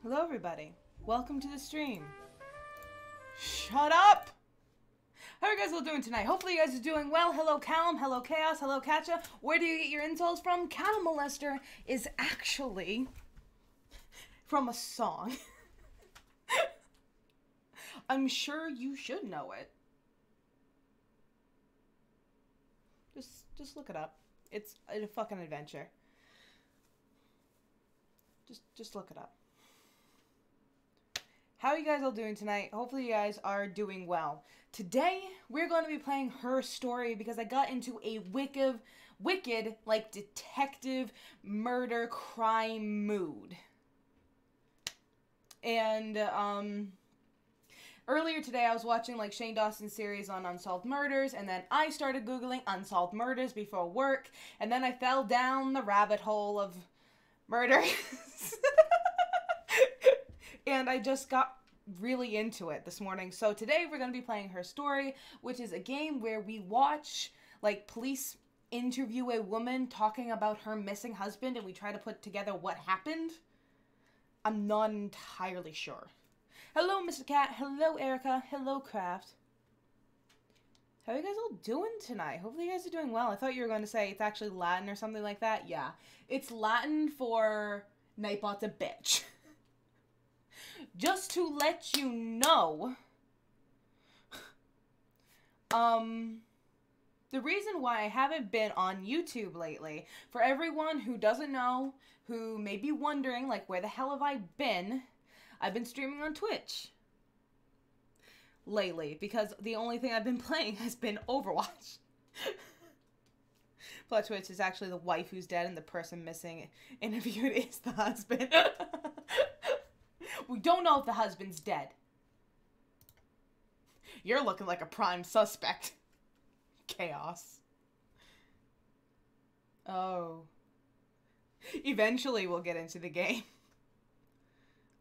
Hello everybody. Welcome to the stream. Shut up! How are you guys all doing tonight? Hopefully you guys are doing well. Hello Callum, hello Chaos, hello Katja. Where do you get your insults from? Callum Molester is actually from a song. I'm sure you should know it. Just look it up. It's a fucking adventure. Just look it up. How are you guys all doing tonight? Hopefully you guys are doing well. Today, we're going to be playing Her Story because I got into a wicked, like, detective murder crime mood. And, earlier today I was watching, like, Shane Dawson's series on Unsolved Murders, and then I started Googling Unsolved Murders before work, and then I fell down the rabbit hole of murder. And I just got really into it this morning. So today we're going to be playing Her Story, which is a game where we watch, like, police interview a woman talking about her missing husband, and we try to put together what happened. I'm not entirely sure. Hello, Mr. Cat. Hello, Erica. Hello, Craft. How are you guys all doing tonight? Hopefully you guys are doing well. I thought you were going to say it's actually Latin or something like that. Yeah. It's Latin for Nightbot's a bitch. Just to let you know, the reason why I haven't been on YouTube lately, for everyone who doesn't know, who may be wondering, like, where the hell have I been? I've been streaming on Twitch lately, because the only thing I've been playing has been Overwatch. Plot twist is actually the wife who's dead, and the person missing interviewed is the husband. We don't know if the husband's dead. You're looking like a prime suspect. Chaos. Oh. Eventually we'll get into the game.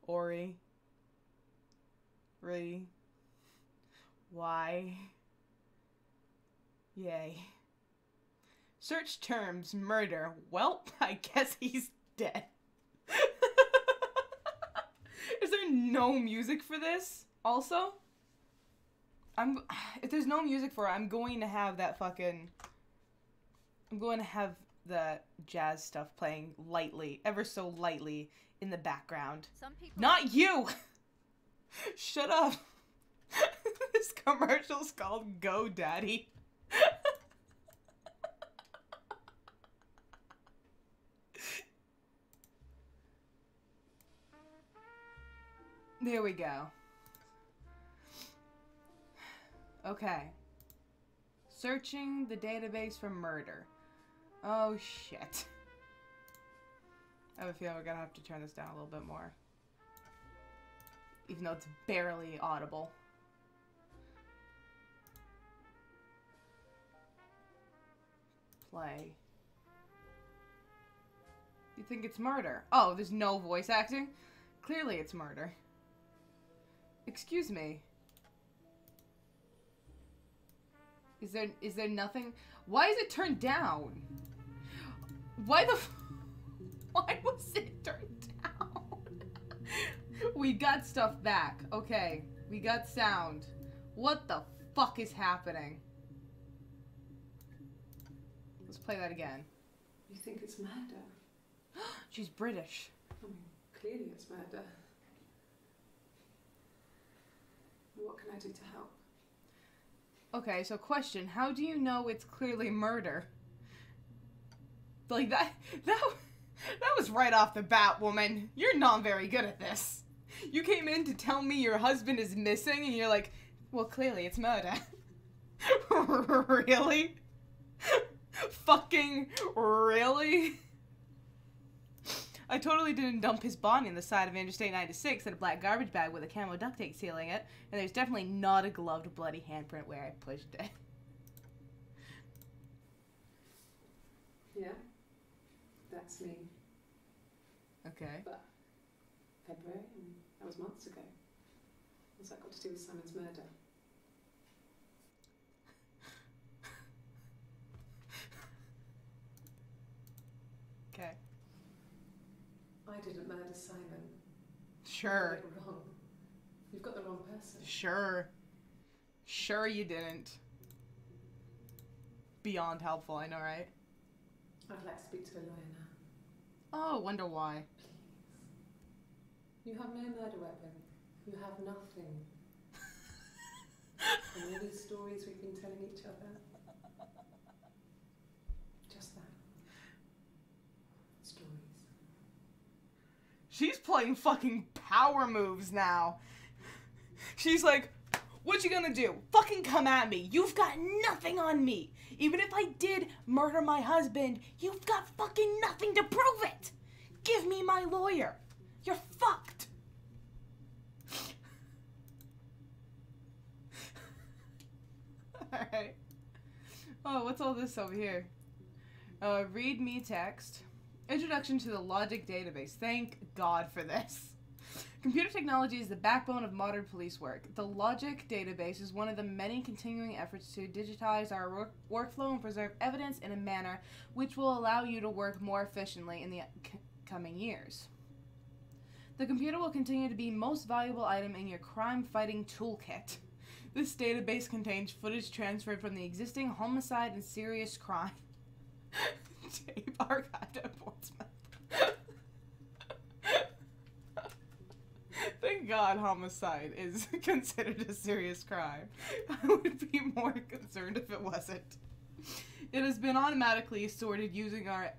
Ori. Re. Why? Yay. Search terms murder. Well, I guess he's dead. Is there no music for this? Also, if there's no music for it, I'm going to have that fucking... I'm going to have the jazz stuff playing lightly, ever so lightly, in the background. Some people... Not you! Shut up! This commercial's called Go Daddy. There we go. Okay. Searching the database for murder. Oh, shit. I have a feeling we're gonna have to turn this down a little bit more. Even though it's barely audible. Play. You think it's murder? Oh, there's no voice acting? Clearly it's murder. Excuse me. Is there nothing? Why is it turned down? Why was it turned down? We got stuff back. Okay. We got sound. What the fuck is happening? Let's play that again. You think it's murder? She's British. I mean, clearly it's murder. What can I do to help? Okay, so question. How do you know it's clearly murder? Like, that was right off the bat, woman. You're not very good at this. You came in to tell me your husband is missing, and you're like, well, clearly it's murder. Really? Fucking really? I totally didn't dump his body on the side of Interstate 96 in a black garbage bag with a camo duct tape sealing it, and there's definitely not a gloved bloody handprint where I pushed it. Yeah, that's me. Okay. But February, and that was months ago. What's that got to do with Simon's murder? Okay. I didn't murder Simon. Sure. You got it wrong. You've got the wrong person. Sure. Sure you didn't. Beyond helpful, I know, right? I'd like to speak to a lawyer now. Oh, wonder why. Please. You have no murder weapon. You have nothing. And all these stories we've been telling each other. Just that. Stories. She's playing fucking power moves now. She's like, what you gonna do? Fucking come at me. You've got nothing on me. Even if I did murder my husband, you've got fucking nothing to prove it. Give me my lawyer. You're fucked. Alright. Oh, what's all this over here? Read me text. Introduction to the logic database. Thank God for this. Computer technology is the backbone of modern police work. The logic database is one of the many continuing efforts to digitize our workflow and preserve evidence in a manner which will allow you to work more efficiently in the coming years. The computer will continue to be the most valuable item in your crime-fighting toolkit. This database contains footage transferred from the existing homicide and serious crime tape archived at Portsmouth. Thank God homicide is considered a serious crime. I would be more concerned if it wasn't. It has been automatically sorted using our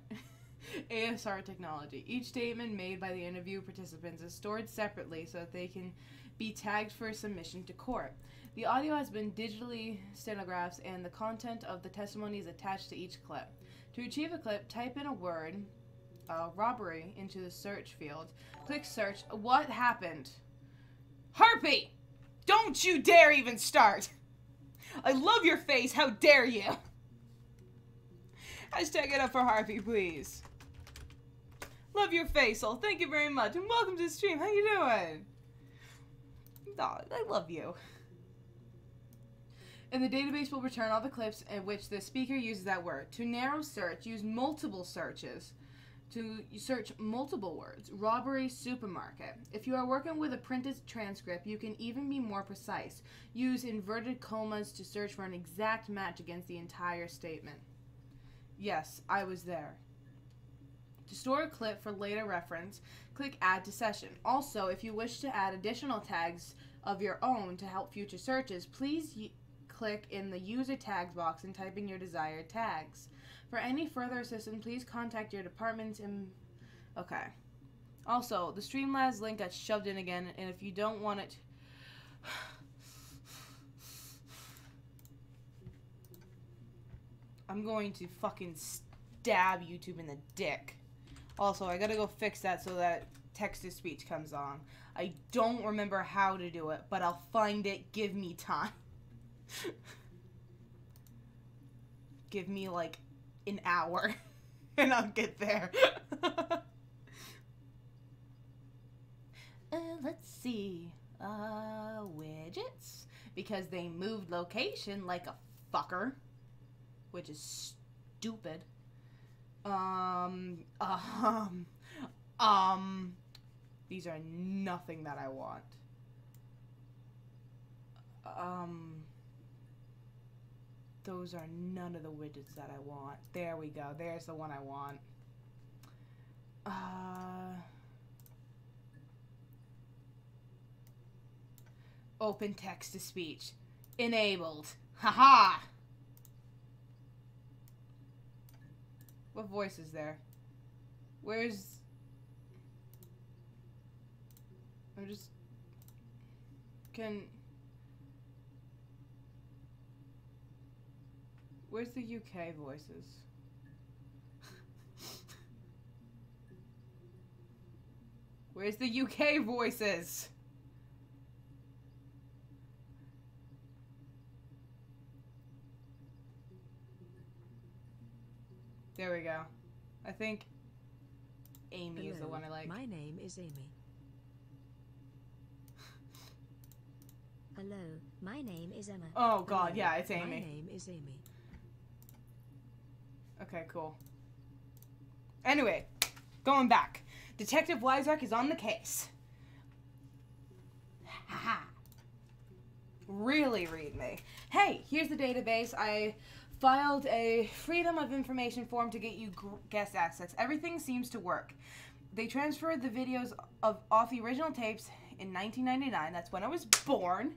ASR technology. Each statement made by the interview participants is stored separately so that they can be tagged for submission to court. The audio has been digitally stenographed and the content of the testimony is attached to each clip. To achieve a clip, type in a word, robbery, into the search field. Click search. What happened? Harpy! Don't you dare even start! I love your face, how dare you! Hashtag it up for Harpy, please. Love your face, all. Thank you very much, and welcome to the stream. How you doing? Oh, I love you. And the database will return all the clips in which the speaker uses that word. To narrow search, use multiple searches to search multiple words. Robbery, supermarket. If you are working with a printed transcript, you can even be more precise. Use inverted commas to search for an exact match against the entire statement. Yes, I was there. To store a clip for later reference, click Add to Session. Also, if you wish to add additional tags of your own to help future searches, please click in the user tags box and type in your desired tags. For any further assistance, please contact your department in... Okay. Also, the Streamlabs link got shoved in again, and if you don't want it... I'm going to fucking stab YouTube in the dick. Also, I gotta go fix that so that text-to-speech comes on. I don't remember how to do it, but I'll find it. Give me time. Give me, like, an hour, and I'll get there. Let's see. Widgets. Because they moved location like a fucker. Which is stupid. These are nothing that I want. Those are none of the widgets that I want. There we go. There's the one I want. Open text to speech. Enabled. Haha! What voice is there? Where's... I'm just... Where's the UK voices? Where's the UK voices? There we go. I think Amy is the one I like. My name is Amy. Hello, my name is Emma. Oh god, yeah, it's Amy. My name is Amy. Okay, cool. Anyway, going back. Detective Weizark is on the case. Haha. Really read me. Hey, here's the database. I filed a Freedom of Information form to get you guest access. Everything seems to work. They transferred the videos off the original tapes in 1999. That's when I was born.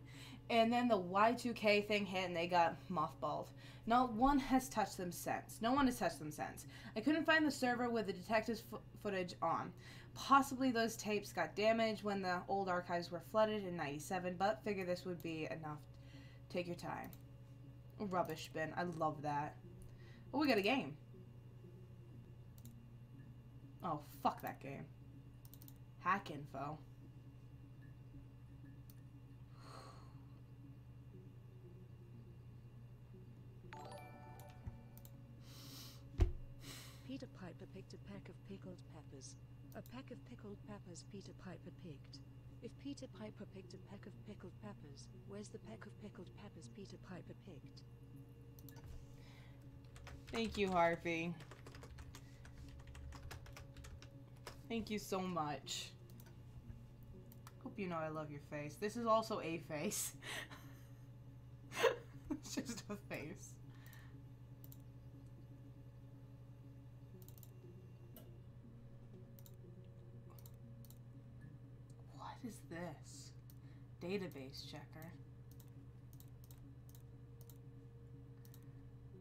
And then the Y2K thing hit and they got mothballed. Not one has touched them since. No one has touched them since. I couldn't find the server with the detective's footage on. Possibly those tapes got damaged when the old archives were flooded in 97, but figure this would be enough. Take your time. Rubbish bin. I love that. Oh, we got a game. Oh, fuck that game. Hack info. Peter Piper picked a peck of pickled peppers. A peck of pickled peppers Peter Piper picked. If Peter Piper picked a peck of pickled peppers, where's the peck of pickled peppers Peter Piper picked? Thank you, Harvey. Thank you so much. Hope you know I love your face. This is also a face. It's just a face. What is this? Database checker.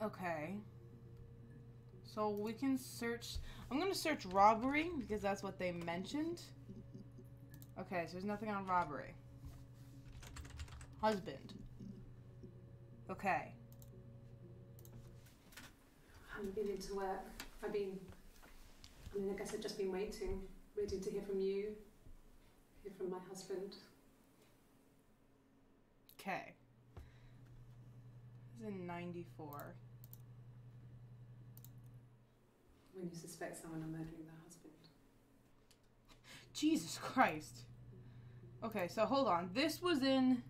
Okay. So we can search. I'm gonna search robbery because that's what they mentioned. Okay, so there's nothing on robbery. Husband. Okay. I haven't been into work. I guess I've just been waiting to hear from you, hear from my husband. Okay. This is in 94. When you suspect someone of murdering their husband. Jesus Christ. Okay, so hold on. This was in...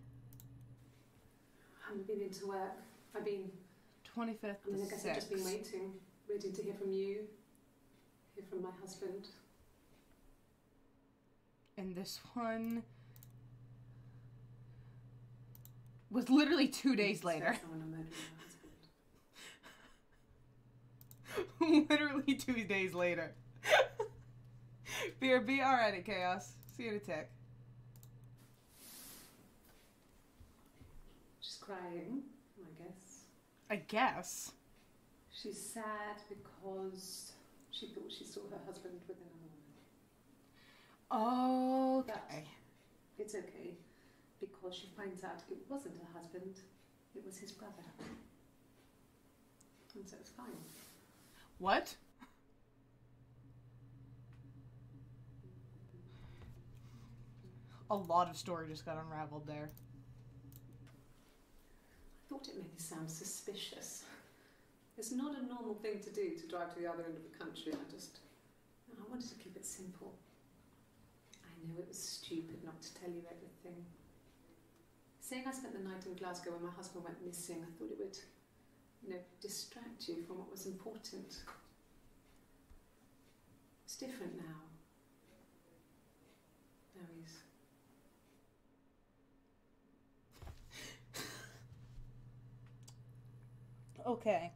I haven't been into work. 25th I guess I've just been waiting to hear from you, hear from my husband. And this one was literally 2 days later. Someone of murdering their husband. Literally 2 days later. BRB, alright, Chaos. See you in a tick. She's crying, I guess. I guess. She's sad because she thought she saw her husband with another woman. Okay. But it's okay, because she finds out it wasn't her husband, it was his brother. And so it's fine. What? A lot of story just got unraveled there. I thought it made me sound suspicious. It's not a normal thing to do, to drive to the other end of the country. I wanted to keep it simple. I know it was stupid not to tell you everything. Saying I spent the night in Glasgow when my husband went missing, I thought it would, distract you from what was important. It's different now. Now he's... Okay.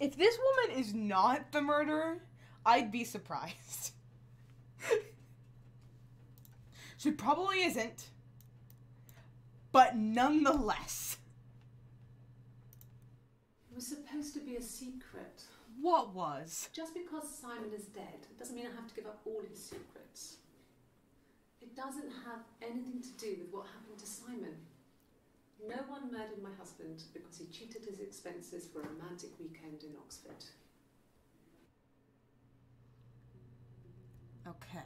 If this woman is not the murderer, I'd be surprised. She probably isn't. But nonetheless. It was supposed to be a secret. What was? Just because Simon is dead doesn't mean I have to give up all his secrets. It doesn't have anything to do with what happened to Simon. No one murdered my husband because he cheated his expenses for a romantic weekend in Oxford. Okay.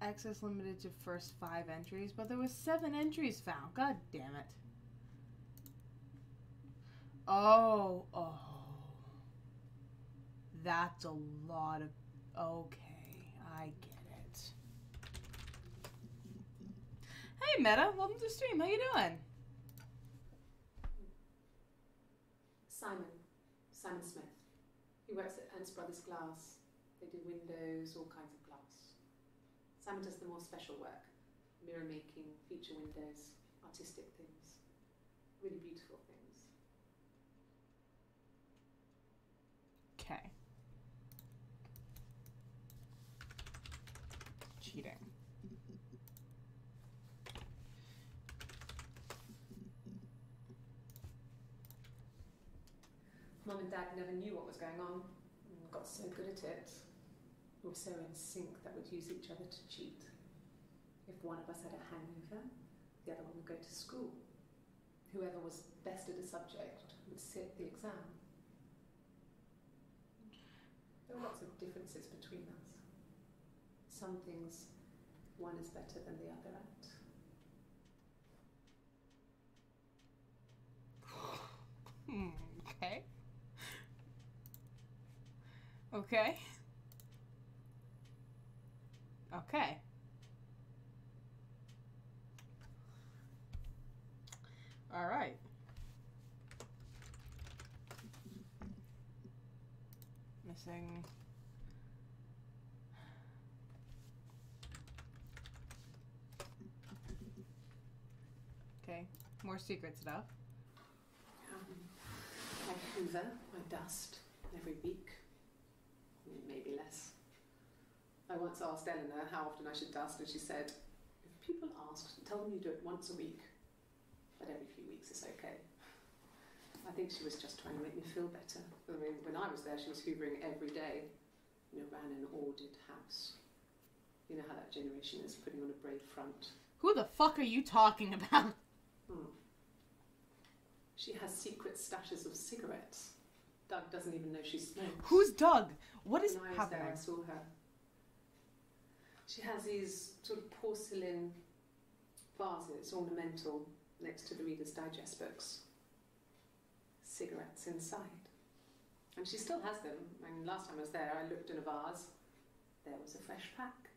Access limited to first 5 entries, but there was 7 entries found. God damn it. Oh. That's a lot of... Okay, I get it. Hey, Meta. Welcome to the stream. How you doing? Simon Smith. He works at Ernst Brothers Glass. They do windows, all kinds of glass. Sam does the more special work, mirror making, feature windows, artistic things, really beautiful things. Okay. Cheating. Mum and Dad never knew what was going on and got so good at it. We were so in sync that we'd use each other to cheat. If one of us had a hangover, the other one would go to school. Whoever was best at a subject would sit the exam. There were lots of differences between us. Some things one is better than the other at. Okay. Okay. Okay. All right. Missing. Okay. More secret stuff. I hoover, I dust every week. Maybe less. I once asked Eleanor how often I should dust, and she said, if people ask, tell them you do it once a week, but every few weeks is okay. I think she was just trying to make me feel better. I mean, when I was there, she was hoovering every day. Ran an ordered house. You know how that generation is, putting on a brave front. Who the fuck are you talking about? She has secret stashes of cigarettes. Doug doesn't even know she smokes. Who's Doug? What is when I was happening? there, I saw her. She has these sort of porcelain vases, ornamental, next to the Reader's Digest books. Cigarettes inside. And she still has them. I mean, last time I was there, I looked in a vase. There was a fresh pack.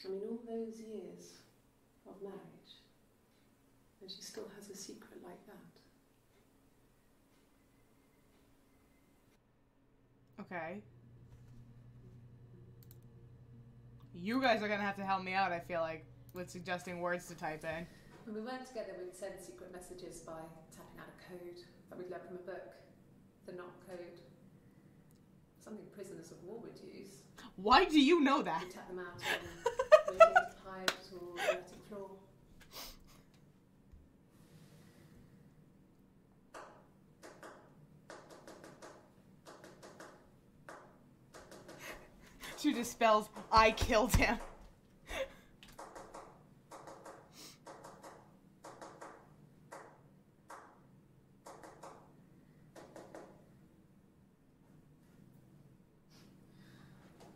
I mean, all those years of marriage. And she still has a secret like that. Okay. You guys are gonna have to help me out, I feel like, with suggesting words to type in. When we weren't together, we'd send secret messages by tapping out a code that we'd learned from a book. The knock code. Something prisoners of war would use. Why do you know that? We'd tap them out on radiated pipes or erratic floor. She just spells, I killed him.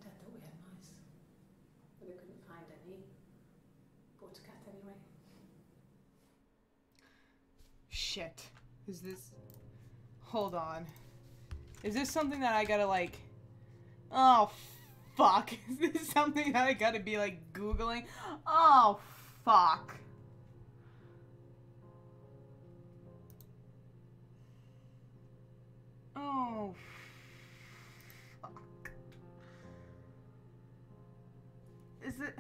Dad thought we had mice, but we couldn't find any. Bought a cat anyway. Shit. Is this... Hold on. Is this something that I gotta, like... Oh, fuck. Is this something that I gotta be, like, Googling? Oh, fuck. Oh, fuck. Is it...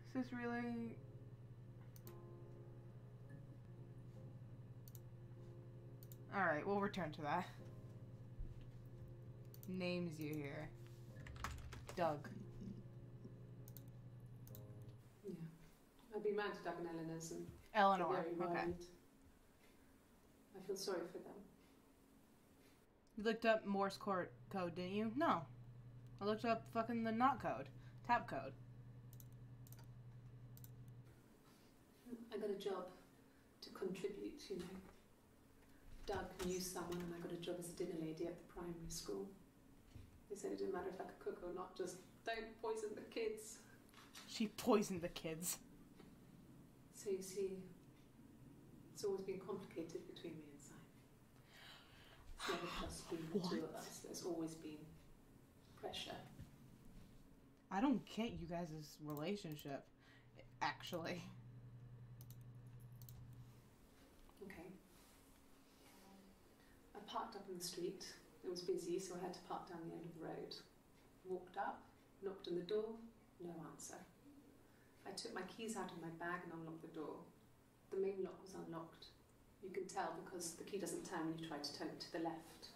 Is this really... Alright, we'll return to that. Names you here. Doug. Yeah. I've been round to Doug and Eleanor's and Eleanor. they're very Okay. worried. I feel sorry for them. You looked up Morse code, didn't you? No. I looked up fucking the not code. Tab code. I got a job to contribute, you know. Doug knew someone and I got a job as a dinner lady at the primary school. They said it didn't matter if I could cook or not, just don't poison the kids. She poisoned the kids. So you see, it's always been complicated between me and Simon. It's never just been the two of us. There's always been pressure. I don't get you guys' relationship, actually. Okay. parked up in the street. It was busy, so I had to park down the end of the road. Walked up, knocked on the door, no answer. I took my keys out of my bag and unlocked the door. The main lock was unlocked. You can tell because the key doesn't turn when you try to turn it to the left.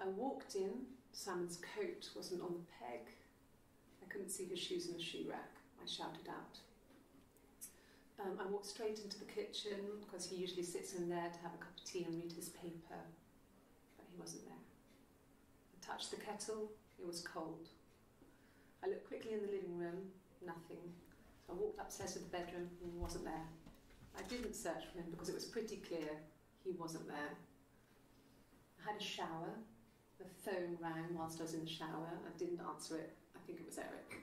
I walked in. Simon's coat wasn't on the peg. I couldn't see his shoes in the shoe rack. I shouted out. I walked straight into the kitchen because he usually sits in there to have a cup of tea and read his paper, but he wasn't there. I touched the kettle, it was cold. I looked quickly in the living room, nothing. So I walked upstairs to the bedroom, and he wasn't there. I didn't search for him because it was pretty clear he wasn't there. I had a shower. The phone rang whilst I was in the shower. I didn't answer it. I think it was Eric.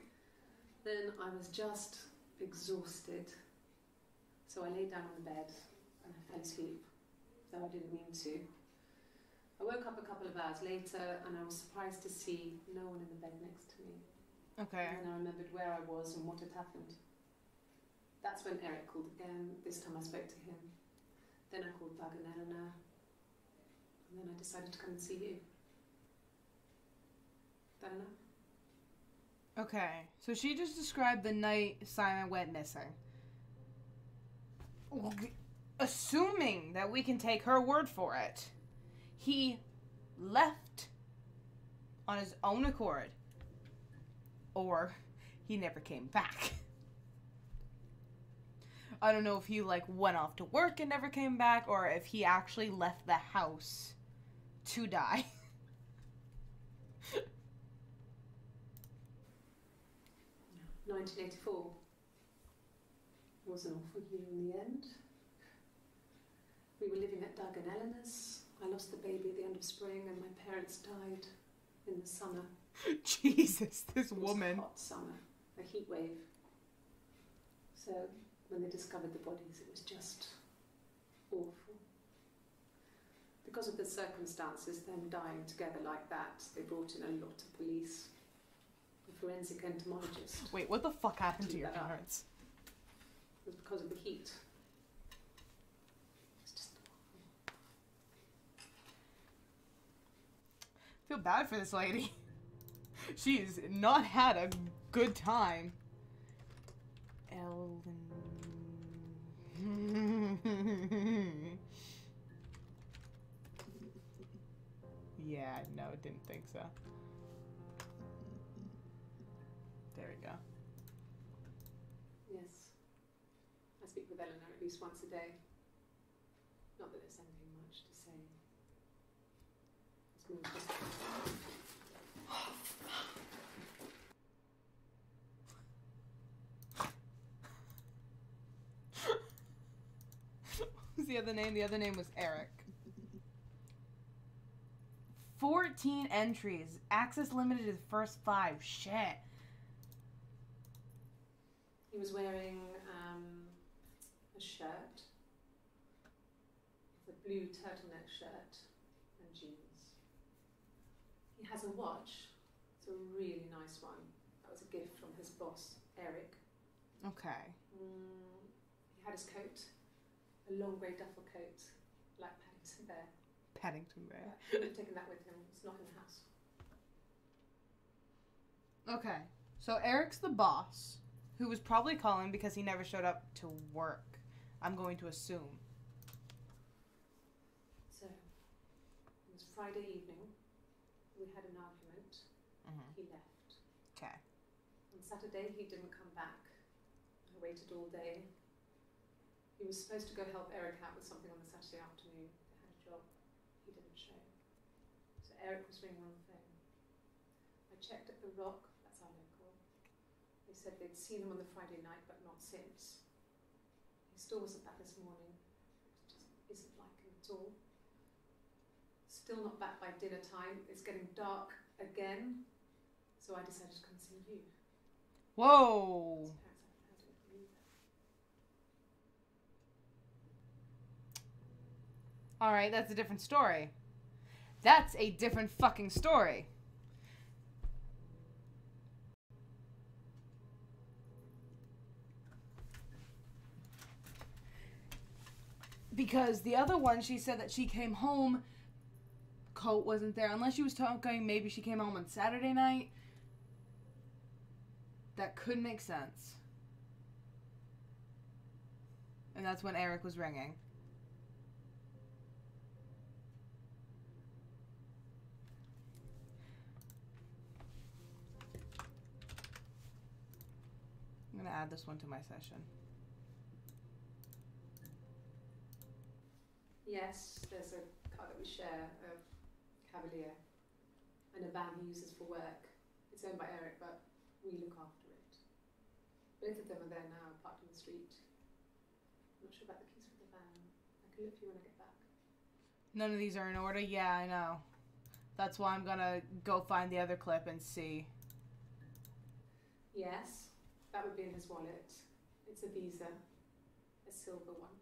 Then I was just exhausted. So I lay down on the bed and I fell asleep, though I didn't mean to. I woke up a couple of hours later and I was surprised to see no one in the bed next to me. Okay. And then I remembered where I was and what had happened. That's when Eric called again. This time I spoke to him. Then I called Doug and Eleanor. And then I decided to come and see you. That enough? Okay. So she just described the night Simon went missing. Assuming that we can take her word for it, he left on his own accord. Or he never came back. I don't know if he went off to work and never came back, or if he actually left the house to die. 1984 was an awful year in the end. We were living at Doug and Eleanor's. I lost the baby at the end of spring and my parents died in the summer. Jesus, this woman. It was a hot summer, a heat wave. So when they discovered the bodies, it was just awful. Because of the circumstances, them dying together like that, they brought in a lot of police. A forensic entomologist. Wait, what the fuck happened to your parents? It was because of the heat. It's just awful. I feel bad for this lady. She's not had a good time. Yeah, no, didn't think so. There we go. Yes. I speak with Eleanor at least once a day. Not that there's anything much to say. It's more just... What was the other name? The other name was Eric. 14 entries. Access limited to the first 5. Shit. He was wearing a shirt, a blue turtleneck shirt and jeans. He has a watch. It's a really nice one. That was a gift from his boss, Eric. Okay. He had his coat, a long grey duffel coat, like Paddington Bear. Paddington Bear. He would have taken that with him. It's not in the house. Okay. So Eric's the boss, who was probably calling because he never showed up to work. I'm going to assume. So, it was Friday evening. We had an argument. He left. Okay. On Saturday, he didn't come back. I waited all day. He was supposed to go help Eric out with something on the Saturday afternoon. They had a job. He didn't show. So Eric was ringing on the phone. I checked at the Rock. That's our local. They said they'd seen him on the Friday night, but not since. He still wasn't back this morning. It just isn't like him at all. Still not back by dinner time. It's getting dark again. So I decided to come see you. Whoa! His parents haven't heard anything either. Alright, that's a different story. That's a different fucking story. Because the other one, she said that she came home coat wasn't there. Unless she was talking, maybe she came home on Saturday night. That could make sense. And that's when Eric was ringing. I'm gonna add this one to my session. Yes, there's a car that we share, a Cavalier, and a van he uses for work. It's owned by Eric, but we look after it. Both of them are there now, parked in the street. I'm not sure about the keys for the van. I can look for you when I get back. None of these are in order? Yeah, I know. That's why I'm gonna go find the other clip and see. Yes, that would be in his wallet. It's a Visa, a silver one.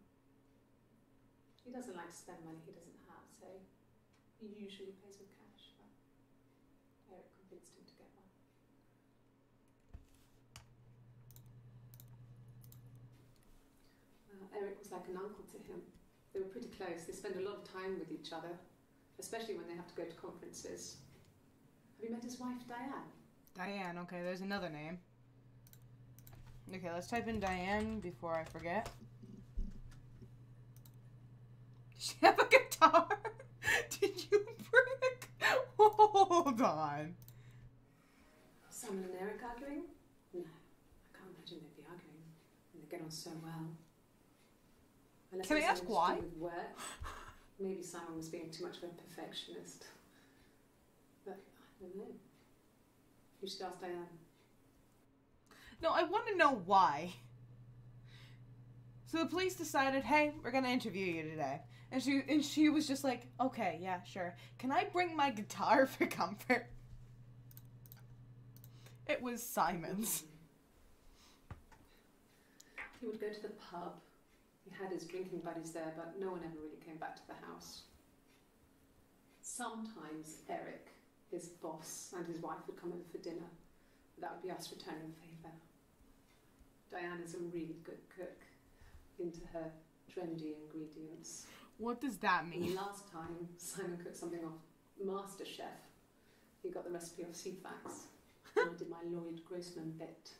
He doesn't like to spend money he doesn't have, so he usually pays with cash, but Eric convinced him to get one. Eric was like an uncle to him. They were pretty close. They spend a lot of time with each other, especially when they have to go to conferences. Have you met his wife, Diane? Diane, okay, there's another name. Okay, let's type in Diane before I forget. Does she have a guitar? Did you bring a... Hold on. Sam and Eric arguing? No, I can't imagine they'd be arguing. And they get on so well. Unless Can I ask why? With work. Maybe Simon was being too much of a perfectionist. But I don't know. You should ask Diane. No, I want to know why. So the police decided, hey, we're going to interview you today. And she was just like, okay, yeah, sure. Can I bring my guitar for comfort? It was Simon's. He would go to the pub. He had his drinking buddies there, but no one ever really came back to the house. Sometimes Eric, his boss, and his wife would come over for dinner. That would be us returning the favour. Diane is a really good cook, into her trendy ingredients. What does that mean? And last time, Simon cooked something off MasterChef. He got the recipe off CFAX. I did my Lloyd Grossman bit,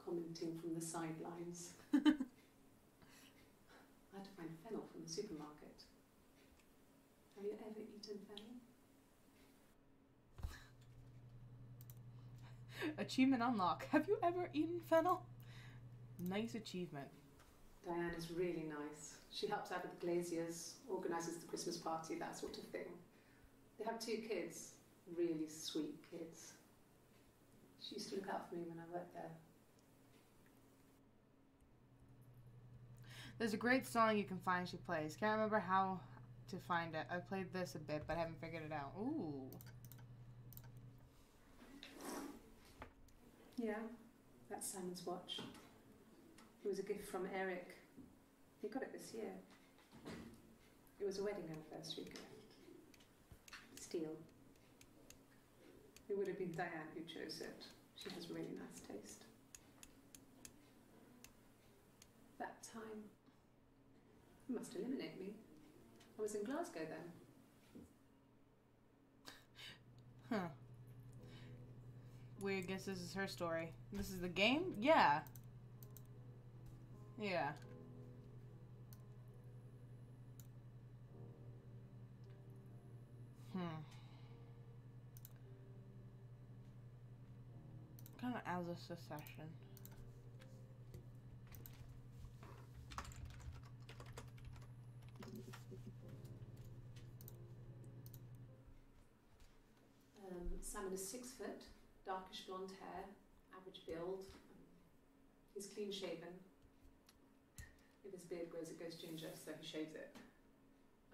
commenting from the sidelines. I had to find fennel from the supermarket. Have you ever eaten fennel? Achievement unlock. Have you ever eaten fennel? Nice achievement. Diane is really nice. She helps out with the glaziers, organises the Christmas party, that sort of thing. They have 2 kids, really sweet kids. She used to look out for me when I worked there. There's a great song you can find she plays. Can't remember how to find it. I played this a bit, but I haven't figured it out. Ooh. Yeah, that's Simon's watch. It was a gift from Eric. He got it this year. It was a wedding anniversary gift. Steel. It would have been Diane who chose it. She has really nice taste. That time, you must eliminate me. I was in Glasgow then. Huh. Weird, guess this is her story. This is the game? Yeah. Yeah. Kind of as a secession. Simon is 6 foot, darkish blonde hair, average build. He's clean shaven. If his beard grows, it goes ginger, so he shaves it.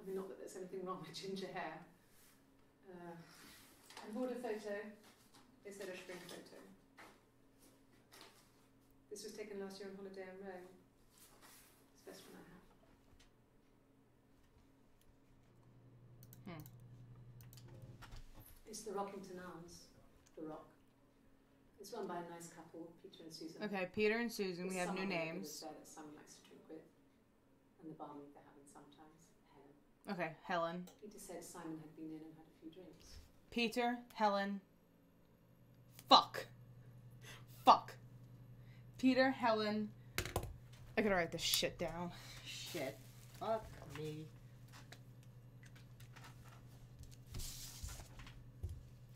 I mean, not that there's anything wrong with ginger hair. I bought a photo. They said I should bring a photo. This was taken last year on holiday in Rome. It's the best one I have. It's the Rockington Arms, the Rock. It's run by a nice couple, Peter and Susan. Okay, Peter and Susan, we have new There's names. someone that Simon likes to drink with, and the barmaid they're having sometimes, Helen. Okay, Helen. Peter said Simon had been in and had a few drinks. Peter, Helen. Fuck. Peter, Helen. I gotta write this shit down. Shit. Fuck me.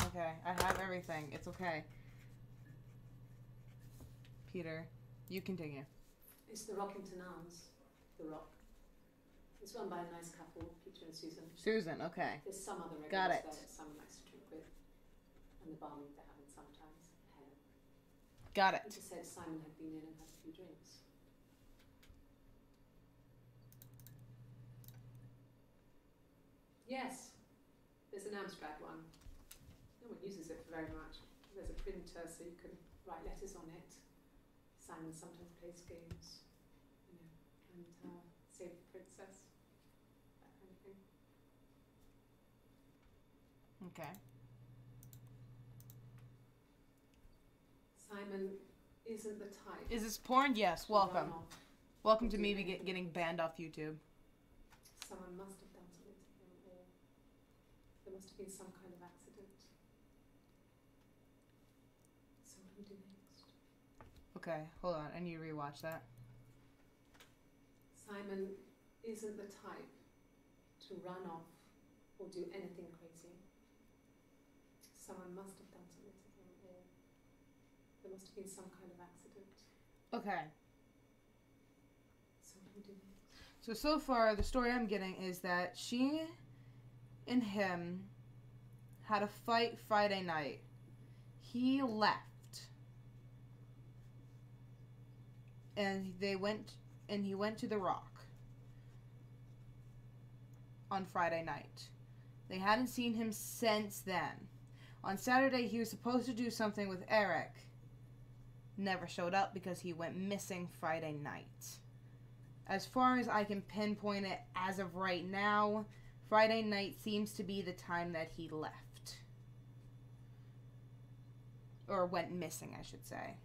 Okay, I have everything. It's okay. Peter, you continue. It's the Rockington Arms. The Rock. It's run by a nice couple, Peter and Susan. Susan, okay. There's some other regulars Got it. there that Simon likes to drink with. And the barmaid they have in sometimes, Helen. Got it. Peter said Simon had been in and had a few drinks. Yes, there's an abstract one. No one uses it very much. There's a printer so you can write letters on it. Simon sometimes plays games, you know, and save the princess, that kind of thing. Okay. Simon isn't the type. Is this porn? Yes, to run welcome. off. Welcome to me getting banned off YouTube. Someone must have done something to him, or there must have been some kind of accident. So what do we do next? Okay, hold on. I need to rewatch that. Simon isn't the type to run off or do anything crazy. Someone must have done something to him, or there must have been some kind of accident. Okay. So what do we do next? So far, the story I'm getting is that she and him had a fight Friday night. He left. And he went to the Rock on Friday night. They hadn't seen him since then. On Saturday, he was supposed to do something with Eric. Never showed up because he went missing Friday night. As far as I can pinpoint it as of right now, Friday night seems to be the time that he left. Or went missing, I should say.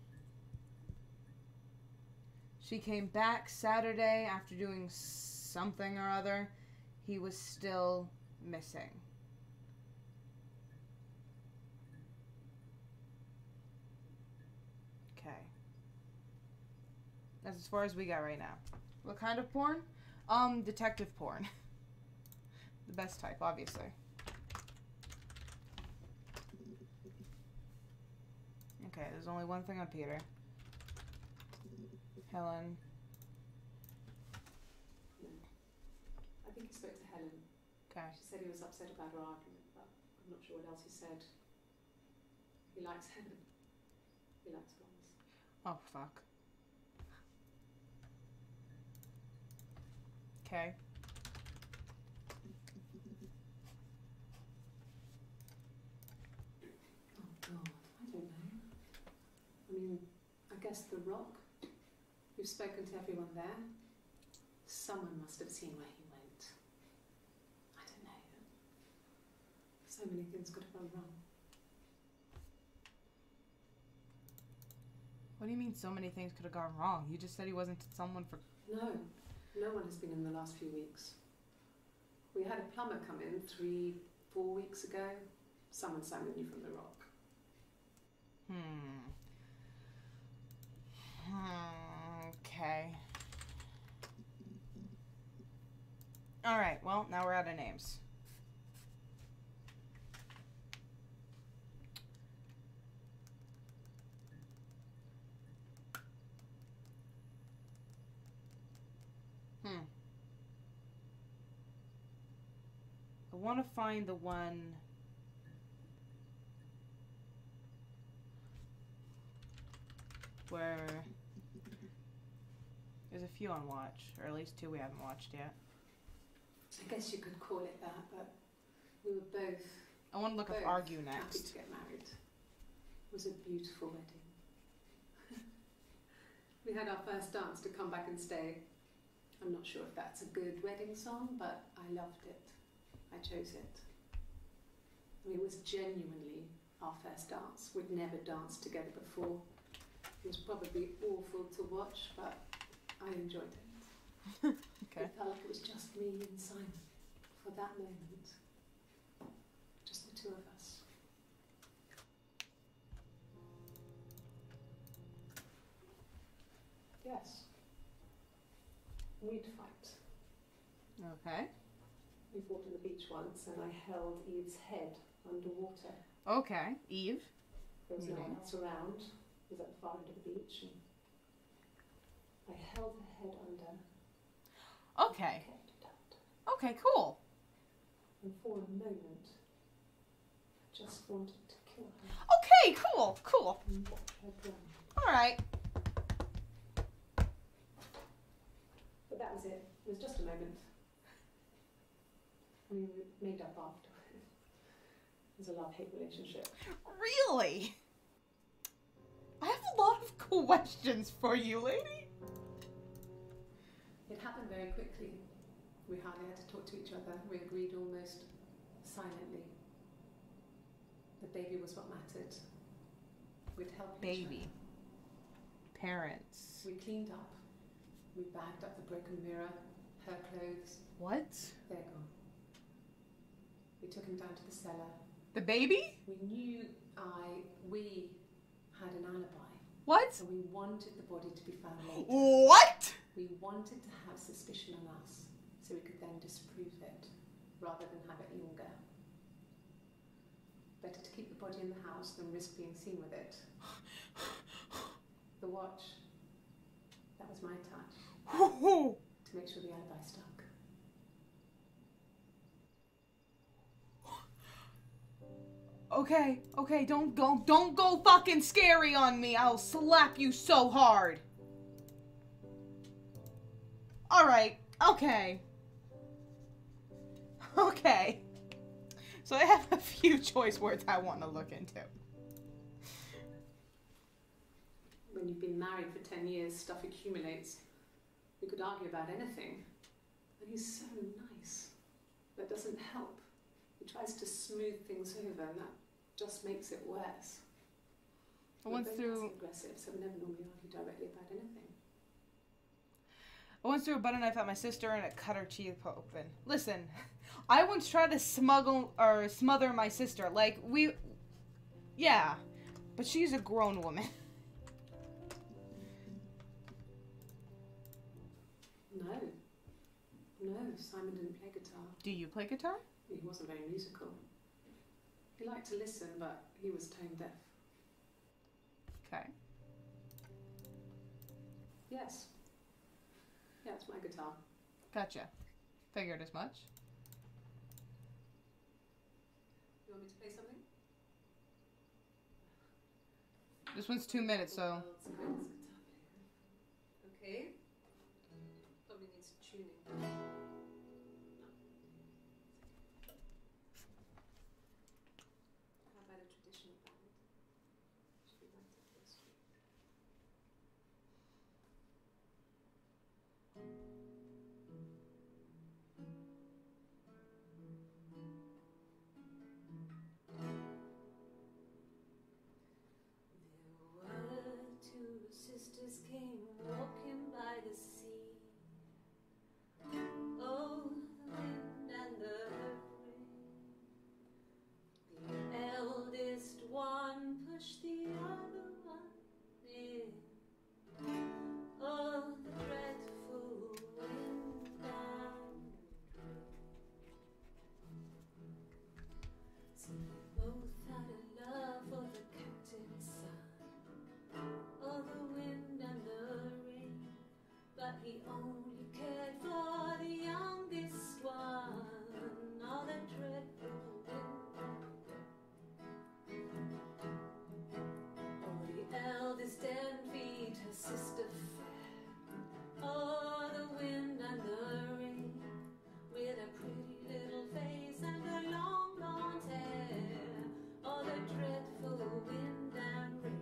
She came back Saturday after doing something or other. He was still missing. Okay. That's as far as we got right now. What kind of porn? Detective porn. The best type, obviously. Okay, there's only one thing on Peter. Helen. No. I think he spoke to Helen. Okay. She said he was upset about her argument, but I'm not sure what else he said. He likes Helen. He likes blondes. Oh, fuck. Okay. Oh God, I don't know. I mean, I guess the Rock. You've spoken to everyone there. Someone must have seen where he went. I don't know. So many things could have gone wrong. What do you mean so many things could have gone wrong? You just said he wasn't someone for... No one has been in the last few weeks. We had a plumber come in 3-4 weeks ago. Someone Simon knew from the Rock. Okay. Alright, well, now we're out of names. I want to find the one... where... There's a few on watch, or at least two we haven't watched yet. I guess you could call it that, but we were both... I want to look up both Argue happy next. to get married. It was a beautiful wedding. We had our first dance to Come Back and Stay. I'm not sure if that's a good wedding song, but I loved it. I chose it. I mean, it was genuinely our first dance. We'd never danced together before. It was probably awful to watch, but I enjoyed it. Okay. It felt like it was just me and Simon. for that moment, just the two of us. Yes. We'd fight. Okay. We fought on the beach once and I held Eve's head underwater. Okay. Eve. There was no one else around. It was at the far end of the beach. And I held her head under. Okay. Kept it under. Okay, cool. And for a moment, I just wanted to kill her Okay, cool, cool. and watch her drown. Alright. But that was it. It was just a moment. I mean, we made up after. It was a love-hate relationship. Really? I have a lot of questions for you, lady. It happened very quickly. We hardly had to talk to each other. We agreed almost silently. The baby was what mattered. We'd help each Baby. Parents. other. We cleaned up. We bagged up the broken mirror, her clothes. What? They're gone. We took him down to the cellar. The baby? We knew we had an alibi. What? So we wanted the body to be found later. What? We wanted to have suspicion on us, so we could then disprove it, rather than have it linger. Better to keep the body in the house than risk being seen with it. The watch, that was my touch, to make sure the alibi stuck. Okay, okay, don't go fucking scary on me. I'll slap you so hard. Alright, okay. Okay. So I have a few choice words I want to look into. When you've been married for 10 years, stuff accumulates. You could argue about anything. And he's so nice. That doesn't help. He tries to smooth things over, and that just makes it worse. I went through Aggressive, so we never normally argue directly about anything. I once threw a butter knife at my sister and it cut her teeth open. Listen, I once tried to smother my sister. Like, yeah, but she's a grown woman. No, Simon didn't play guitar. Do you play guitar? He wasn't very musical. He liked to listen, but he was tone deaf. Okay. Yes. Yeah, it's my guitar. Gotcha. Figured as much. You want me to play something? This one's 2 minutes, so. Okay. Probably needs tuning. How about a traditional band? Should be right up your street. There were two sisters came walking by the sea. Oh, the wind and the rain. The eldest one pushed the other one in. Oh, the dreadful wind and rain. So they both had a love for the captain's son. Oh, the wind and the rain. But he only cared for the youngest one. Oh, the dreadful wind. Oh, the eldest envied her sister fair. Oh, the wind and the rain. With a pretty little face and her long blonde hair. Oh, the dreadful wind and rain.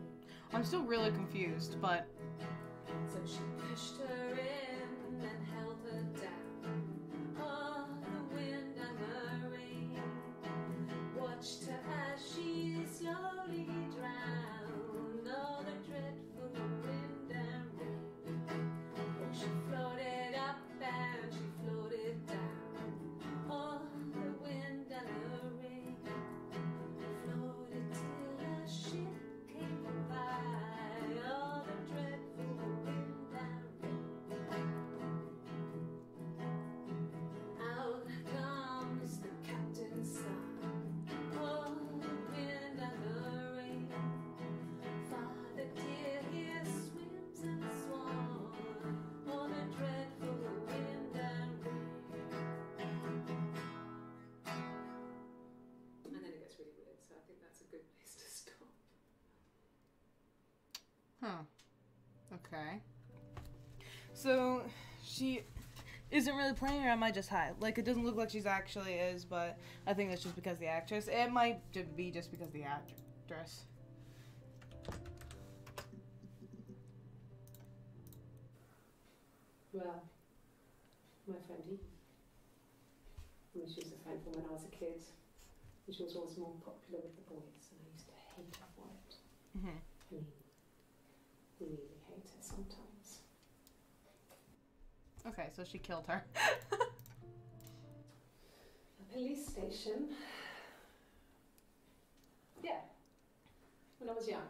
I'm still really confused, but. So she pushed her in and held her down. Oh, the wind and the rain watched her as she slowly drowned. Oh, the dreadful wind and rain. Oh, she floated up and she floated down. Oh, Okay. So, she isn't really playing, or am I just high? Like, it doesn't look like she's actually is, but I think that's just because the actress. It might be just because the actress. Well, my friend Eve. I mean, she was a friend from when I was a kid. And she was always more popular with the boys, and I used to hate her for it. Mm-hmm. I mean, really hate her sometimes. Okay, so she killed her. A police station. Yeah. When I was young,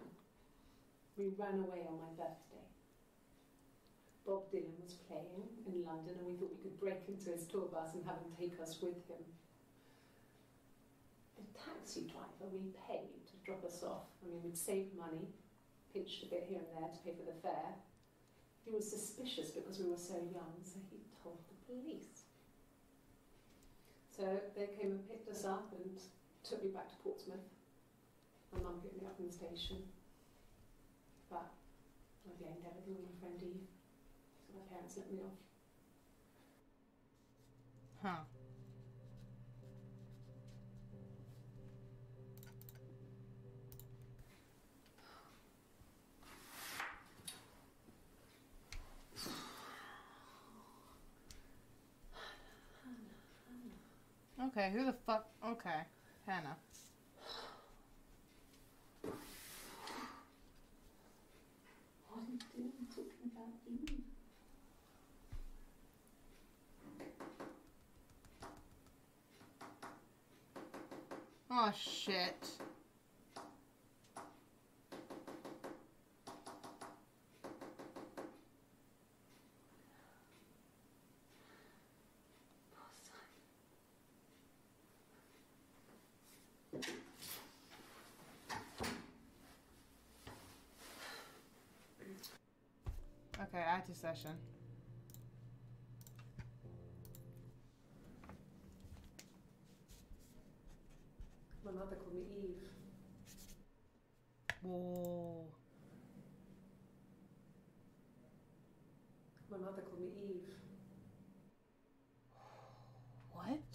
we ran away on my birthday. Bob Dylan was playing in London, and we thought we could break into his tour bus and have him take us with him. The taxi driver we paid to drop us off, I mean, we'd saved money, pinched a bit here and there to pay for the fare. He was suspicious because we were so young, so he told the police. So they came and picked us up and took me back to Portsmouth. My mum picked me up from the station. But I blamed everything on my friend Eve. So my parents let me off. Huh. Okay, who the fuck? Okay, Hannah. What are you doing talking about Eve? Oh shit. Okay, add to session. My mother called me Eve. Whoa. My mother called me Eve. What?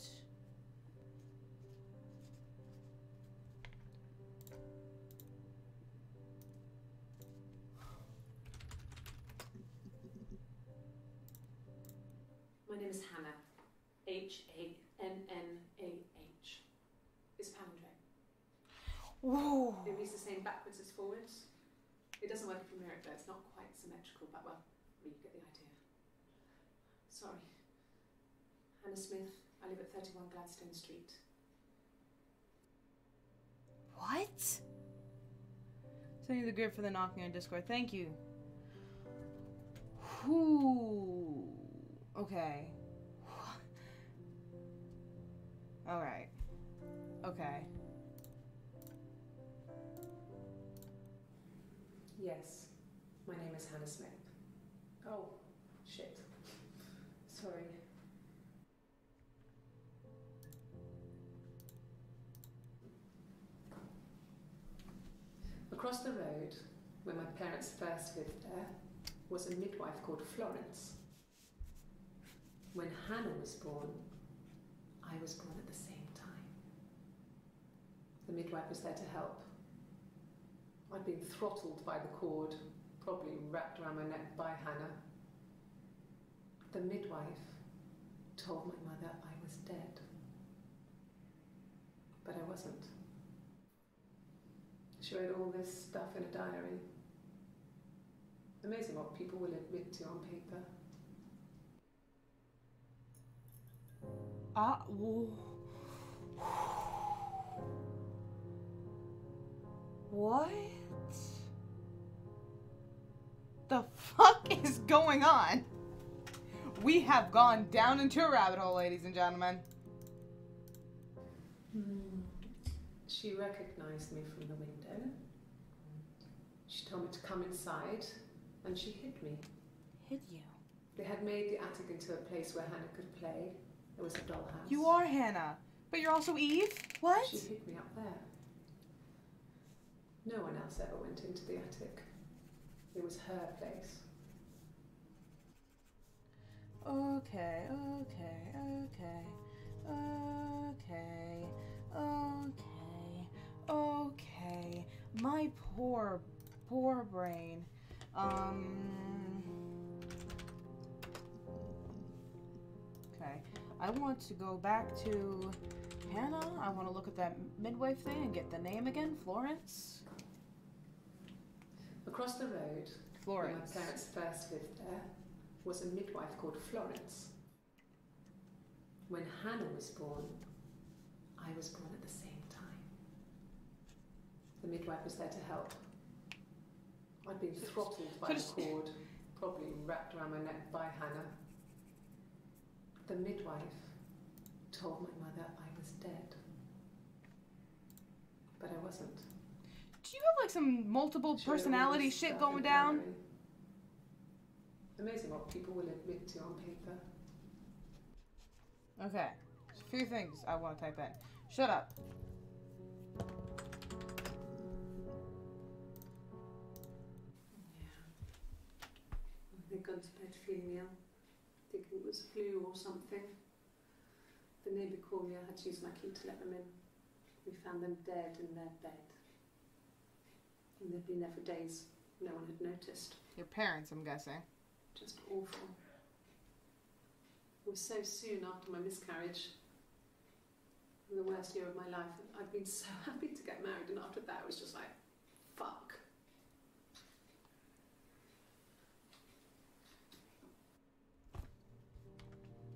My name is Hannah. H-A-N-N-A-H. It's palindrome. Whoa. It reads the same backwards as forwards. It doesn't work if you mirror it though, it's not quite symmetrical, but well, you get the idea. Sorry. Hannah Smith, I live at 31 Gladstone Street. What? Sending you the grid for the knocking on Discord. Thank you. Whew. Okay. Alright. Okay. Yes, my name is Hannah Smith. Oh, shit. Sorry. Across the road, where my parents first lived there, was a midwife called Florence. When Hannah was born, I was born at the same time. The midwife was there to help. I'd been throttled by the cord, probably wrapped around my neck by Hannah. The midwife told my mother I was dead. But I wasn't. She wrote all this stuff in a diary. Amazing what people will admit to on paper. What? The fuck is going on? We have gone down into a rabbit hole, ladies and gentlemen. She recognized me from the window. She told me to come inside, and she hid me. Hid you? They had made the attic into a place where Hannah could play. It was a dollhouse. You are Hannah, but you're also Eve? What? She hid me up there. No one else ever went into the attic. It was her place. Okay, okay, okay, okay, okay, okay. My poor, poor brain. Okay. I want to go back to Hannah. I want to look at that midwife thing and get the name again. Florence? Across the road, where Florence. my parents first lived there, was a midwife called Florence. When Hannah was born, I was born at the same time. The midwife was there to help. I'd been throttled by the cord, probably wrapped around my neck by Hannah. The midwife told my mother I was dead. But I wasn't. Do you have like some multiple personality shit going down? Amazing what people will admit to on paper. Okay. There's a few things I want to type in. Shut up. Yeah. They'd gone to bed feeling ill, thinking it was flu or something. The neighbour called me, I had to use my key to let them in. We found them dead in their bed. And they'd been there for days. No one had noticed. Your parents, I'm guessing. Just awful. It was so soon after my miscarriage. The worst year of my life. I'd been so happy to get married, and after that it was just like, fuck.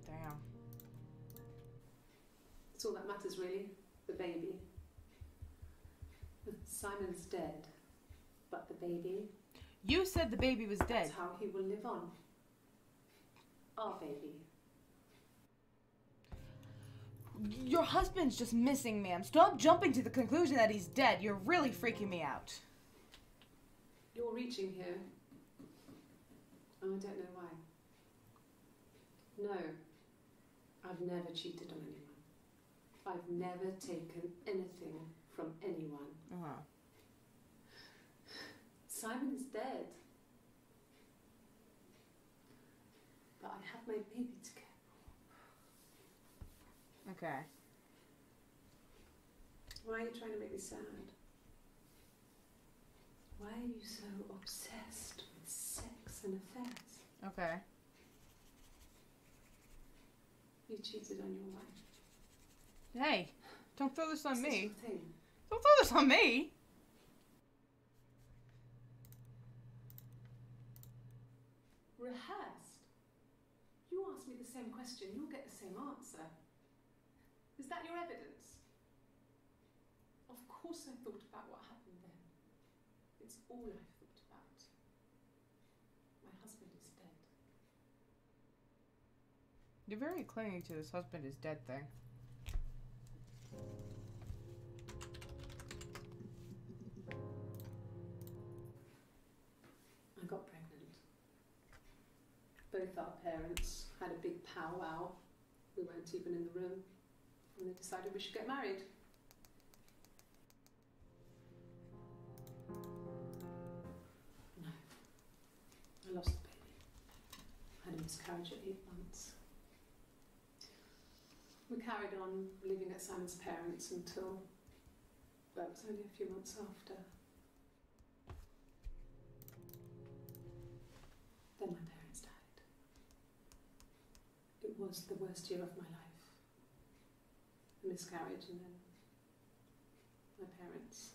Damn. It's all that matters really, the baby. Simon's dead, but the baby... You said the baby was dead. That's how he will live on. Our baby. Your husband's just missing, ma'am. Stop jumping to the conclusion that he's dead. You're really freaking me out. You're reaching here. Oh, I don't know why. No, I've never cheated on anyone. I've never taken anything from anyone. Uh-huh. Simon is dead. But I have my baby to care for. Okay. Why are you trying to make me sad? Why are you so obsessed with sex and affairs? Okay. You cheated on your wife. Hey, don't throw this on Is me. this your thing? Don't throw this on me. Rehearsed? You ask me the same question, you'll get the same answer. Is that your evidence? Of course I thought about what happened then. It's all I've thought about. My husband is dead. You're very clinging to this husband is dead thing. I got pregnant. Both our parents had a big powwow. We weren't even in the room. And they decided we should get married. No. I lost the baby. I had a miscarriage at 8 months. We carried on living at Simon's parents until, well, it was only a few months after. Then my parents died. It was the worst year of my life. A miscarriage and then my parents.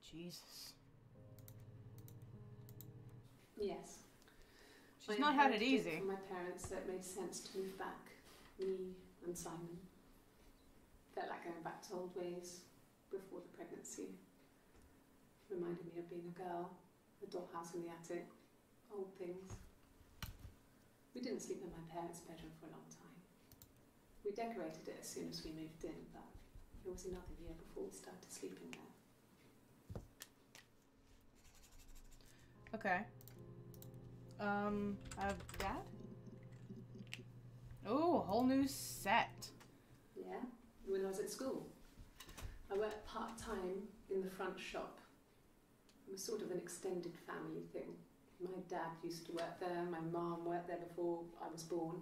Jesus. Yes. She's not had it easy. From my parents, so it made sense to move back. Me and Simon. Felt like going back to old ways before the pregnancy. Reminded me of being a girl, a dollhouse in the attic, old things. We didn't sleep in my parents' bedroom for a long time. We decorated it as soon as we moved in, but it was another year before we started sleeping there. Okay. I have dad? Oh, a whole new set. Yeah, when I was at school. I worked part-time in the front shop. It was sort of an extended family thing. My dad used to work there, my mum worked there before I was born.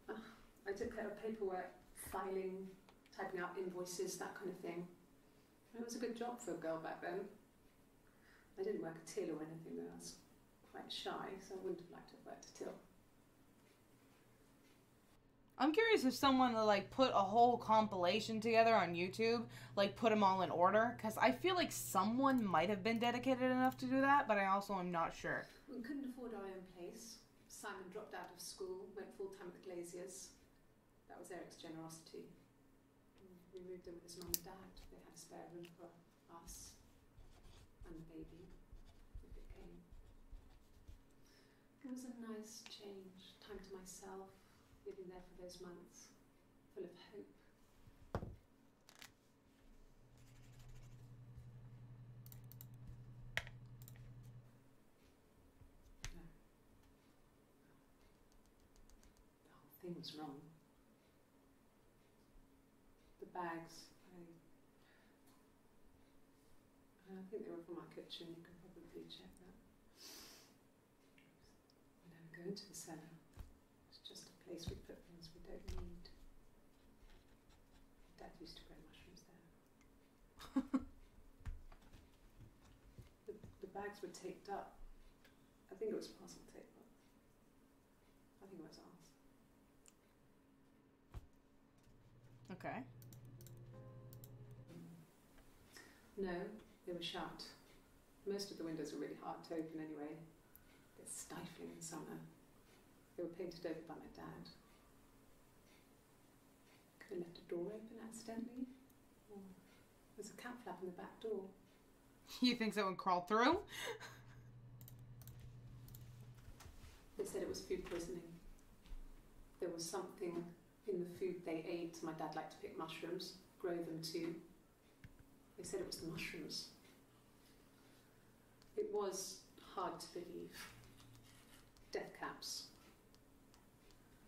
I took care of paperwork, filing, typing out invoices, that kind of thing. It was a good job for a girl back then. I didn't work a till or anything though, I was quite shy, so I wouldn't have liked to have worked a till. I'm curious if someone like put a whole compilation together on YouTube, like put them all in order, because I feel like someone might have been dedicated enough to do that, but I also am not sure. We couldn't afford our own place. Simon dropped out of school, went full-time with the Glaziers. That was Eric's generosity. We moved in with his mum and dad. They had a spare room for us and the baby, if it came. It was a nice change, time to myself, living there for those months, full of hope. No. The whole thing was wrong. The bags, I think they were from our kitchen, you can probably check that. We never go into the cellar. It's just a place we put things we don't need. Dad used to grow mushrooms there. The bags were taped up. I think it was parcel tape, but I think it was ours. Okay. No, they were shut. Most of the windows are really hard to open anyway. They're stifling in summer. They were painted over by my dad. Could have left a door open accidentally. Or there's a cat flap in the back door. You think someone crawled through? They said it was food poisoning. There was something in the food they ate. My dad liked to pick mushrooms, grow them too. They said it was the mushrooms. It was hard to believe. Death caps.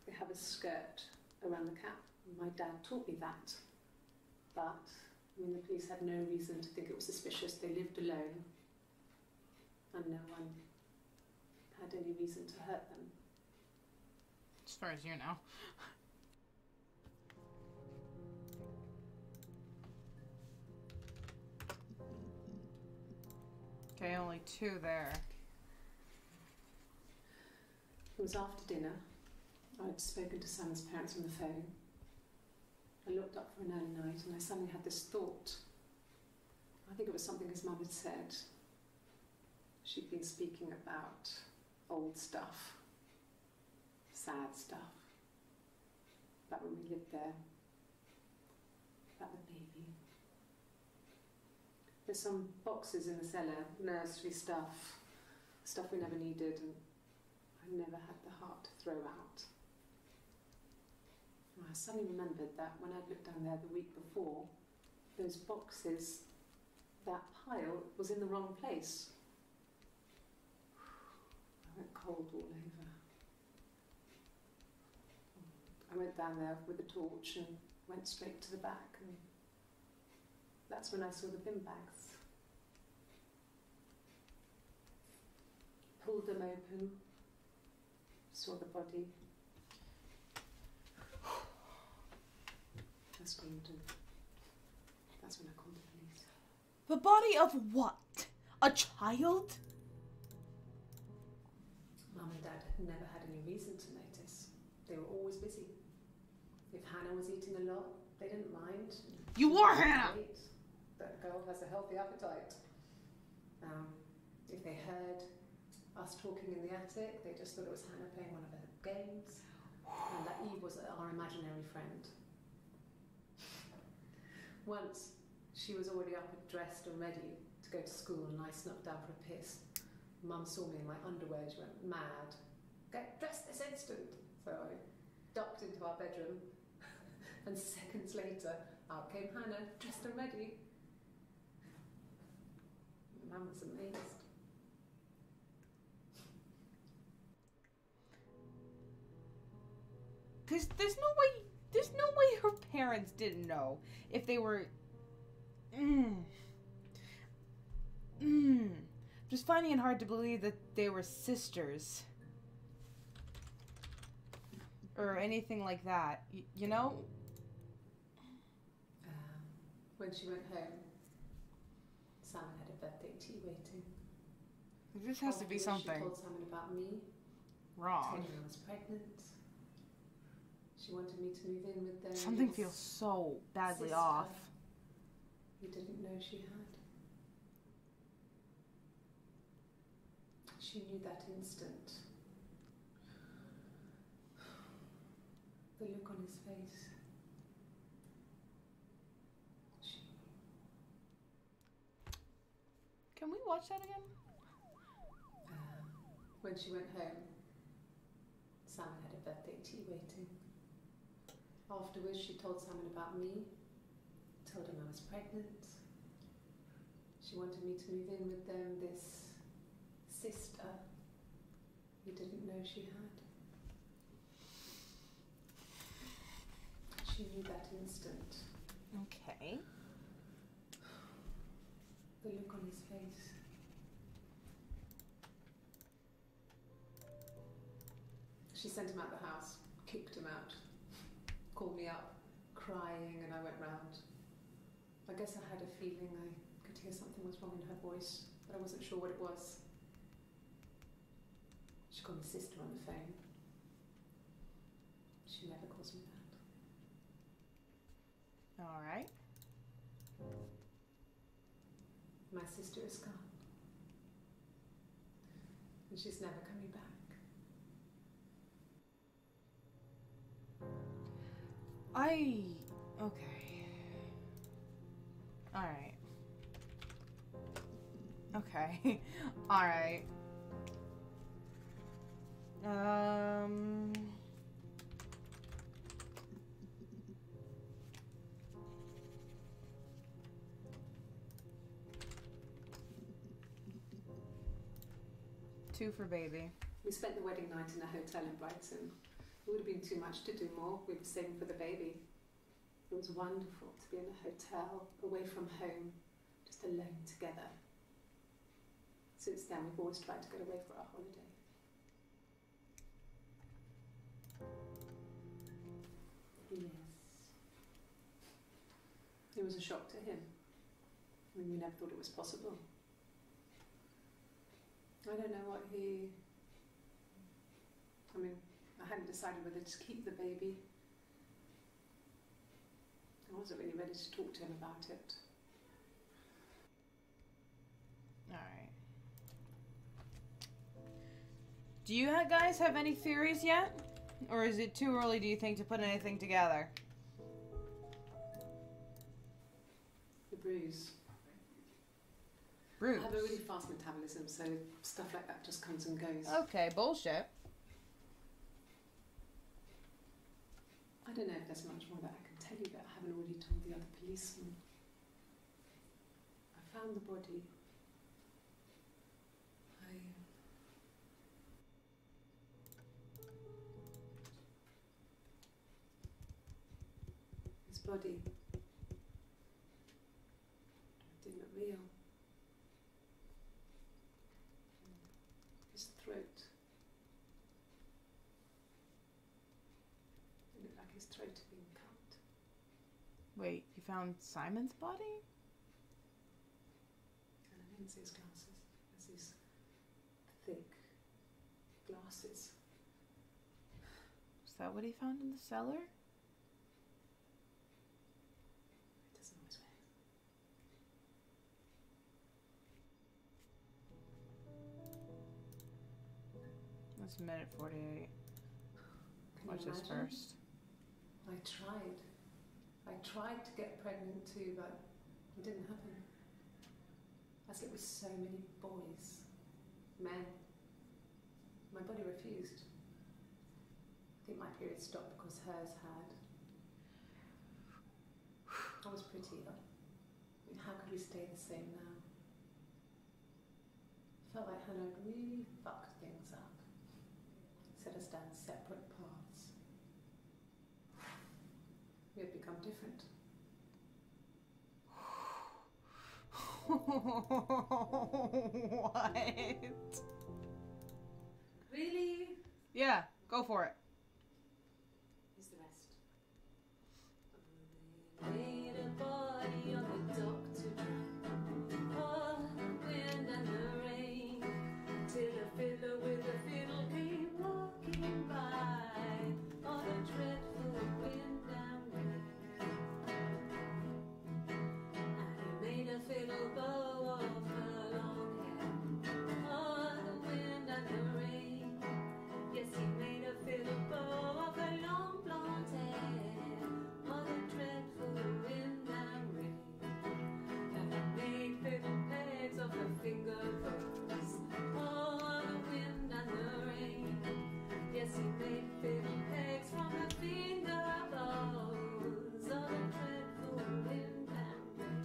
They have a skirt around the cap. My dad taught me that. But, I mean, the police had no reason to think it was suspicious. They lived alone. And no one had any reason to hurt them. As far as you know. Okay, only two there. It was after dinner. I'd spoken to Sam's parents on the phone. I looked up for an early night and I suddenly had this thought. I think it was something his mum had said. She'd been speaking about old stuff, sad stuff, about when we lived there, about the baby. There's some boxes in the cellar, nursery stuff, stuff we never needed, and I never had the heart to throw out. And I suddenly remembered that when I'd looked down there the week before, those boxes, that pile was in the wrong place. I went cold all over. I went down there with a torch and went straight to the back, and that's when I saw the bin bags. Pulled them open, saw the body. I screamed, and that's when I called the police. The body of what? A child? Mum and Dad had never had any reason to notice. They were always busy. If Hannah was eating a lot, they didn't mind. You are Hannah! That girl has a healthy appetite. If they heard us talking in the attic, they just thought it was Hannah playing one of her games, and that Eve was our imaginary friend. Once, she was already up and dressed and ready to go to school, and I snuck down for a piss. Mum saw me in my underwear, she went mad. Get dressed this instant! So I ducked into our bedroom, and seconds later, out came Hannah, dressed and ready. Mum was amazed. There's no way her parents didn't know if they were Just finding it hard to believe that they were sisters. Or anything like that. You know? When she went home, Sam had a birthday tea waiting. This has to be something she told Simon about me. wrong. Told him I was pregnant. She wanted me to move in with them. Something feels so badly sister off. He didn't know she had. She knew that instant. The look on his face. Can we watch that again? When she went home, Simon had a birthday tea waiting. Afterwards, she told Simon about me, told him I was pregnant. She wanted me to move in with them, this sister he didn't know she had. She knew that instant. Okay. The look on his face. She sent him out the house, kicked him out, called me up, crying, and I went round. I guess I had a feeling I could hear something was wrong in her voice, but I wasn't sure what it was. She called my sister on the phone. She never calls me that. All right. My sister is gone. And she's never coming back. Okay. Alright. Okay. Alright. Two for baby. We spent the wedding night in a hotel in Brighton. It would have been too much to do more. We were saving for the baby. It was wonderful to be in a hotel, away from home, just alone together. Since then, we've always tried to get away for our holiday. Yes. It was a shock to him. I mean, we never thought it was possible. I don't know what he... I mean, I hadn't decided whether to keep the baby. I wasn't really ready to talk to him about it. Alright. Do you guys have any theories yet? Or is it too early, do you think, to put anything together? The bruise. Bruise? I have a really fast metabolism, so stuff like that just comes and goes. Okay, bullshit. I don't know if there's much more that I can tell you that I haven't already told the other policemen. I found the body. His body didn't look real. His throat. It looked like his throat had been cut. Wait, you found Simon's body? And I didn't see his glasses. There's these thick glasses. Is that what he found in the cellar? He doesn't always wear. That's minute 48. Can Watch you this imagine? first. I tried to get pregnant too, but it didn't happen. I slept with so many boys, men. My body refused. I think my period stopped because hers had. I was pretty though. I mean, how could we stay the same now? Felt like Hannah had really fucked things up. Set us down separate paths. We had become different. What? Really? Yeah, go for it. Here's the rest. Laid a body on the dock to oh, the wind and the rain, till a fiddler with a fiddle came walking by on a dreadful wind and rain. And he made a fiddle bow of her long hair. Oh, the wind and the rain. Yes, he made a fiddle bow of her long blonde hair. Oh, the dreadful wind and rain. And he made fiddle pegs of her finger bows. Oh, the wind and the rain. Yes, he made fiddle pegs from her finger bows. Oh, the dreadful wind and rain.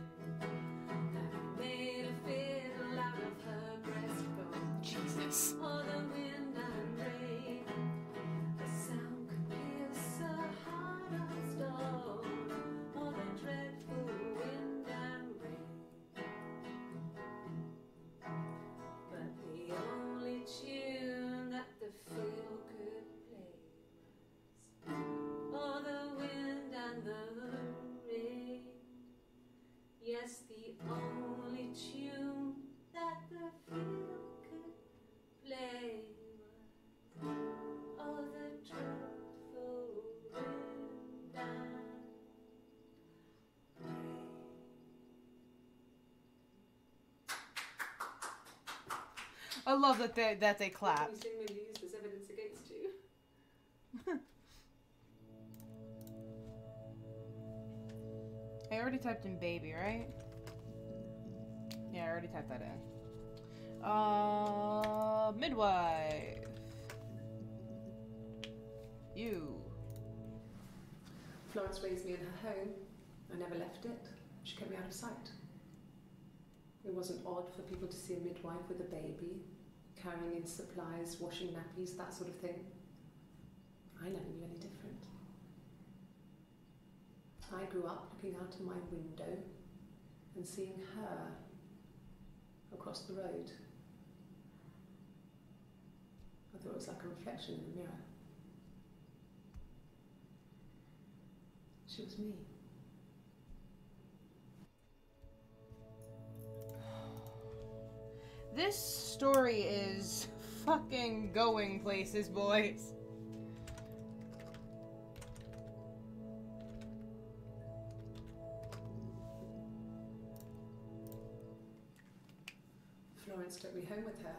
And he made a fiddle out of her breastbone. Jesus. Oh, the wind and rain. The sound could pierce a heart of stone. Oh, the dreadful wind and rain. But the only tune that the fiddle could play was oh, the wind and the rain. Yes, the only tune that the fiddle could play was oh, the dreadful wind and rain. I love that they clap. You think maybe use this evidence against you? I already typed in baby, right? Yeah, I already typed that in. Midwife. You. Florence raised me in her home. I never left it. She kept me out of sight. It wasn't odd for people to see a midwife with a baby, carrying in supplies, washing nappies, that sort of thing. I never knew any different. I grew up looking out of my window and seeing her across the road. I thought it was like a reflection in the mirror. She was me. This story is fucking going places, boys. Florence took me home with her.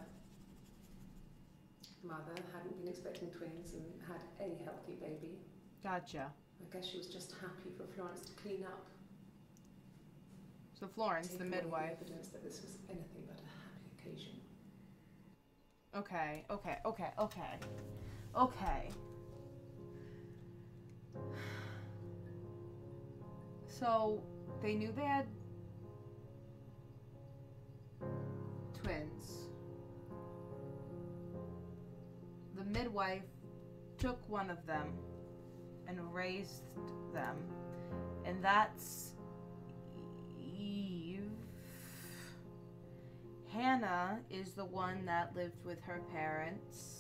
Mother hadn't been expecting twins and had a healthy baby. Gotcha. I guess she was just happy for Florence to clean up. So Florence, Take the away midwife. evidence that this was anything but a happy occasion. Okay. So, they knew they had twins. The midwife took one of them and raised them. And that's Eve. Hannah is the one that lived with her parents.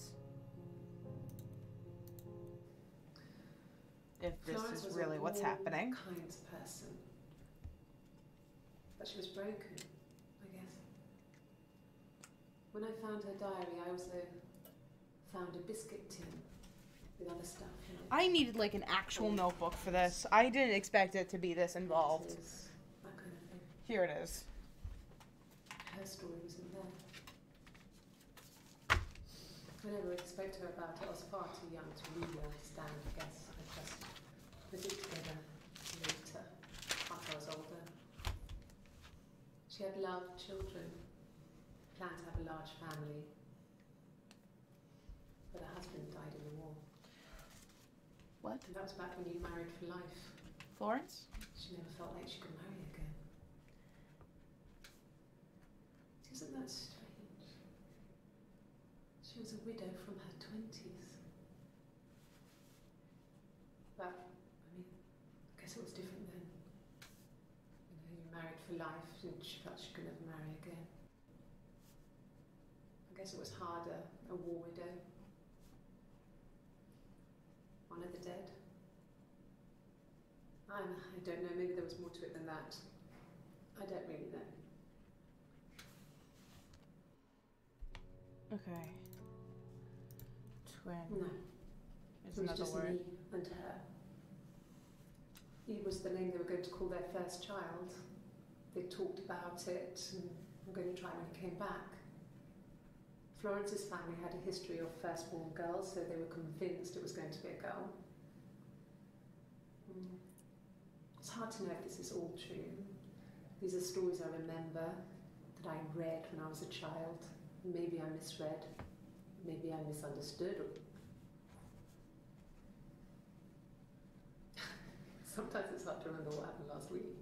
If this Florence is was really a what's warm, happening. kind person. But she was broken, I guess. When I found her diary, I also found a biscuit tin with other stuff in it. I needed like an actual notebook for this. I didn't expect it to be this involved. Letters, that kind of thing. Here it is. Her story wasn't there. I never spoke to her about it. I was far too young to really understand, I guess. I just put it together later, after I was older. She had loved children, planned to have a large family, but her husband died in the war. What? And that was back when you married for life. Florence? She never felt like she could marry again. Isn't that strange? She was a widow from her 20s. But, I mean, I guess it was different then. You know, you married for life and she felt she could never marry again. I guess it was harder, a war widow. One of the dead. I don't know, maybe there was more to it than that. I don't really know. Okay. Twin. No. It's It was another just word. me and her. It was the name they were going to call their first child. They talked about it and were going to try when he came back. Florence's family had a history of firstborn girls, so they were convinced it was going to be a girl. It's hard to know if this is all true. These are stories I remember that I read when I was a child. Maybe I misread, maybe I misunderstood. Sometimes it's hard to remember what happened last week.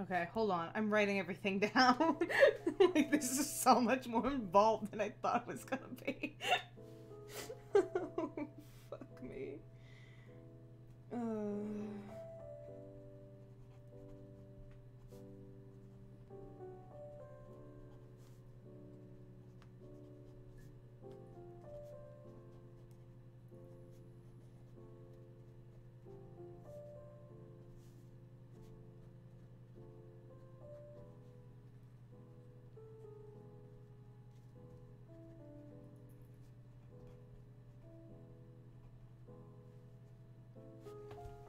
Okay, hold on. I'm writing everything down. Like, this is so much more involved than I thought it was gonna be. Oh, fuck me.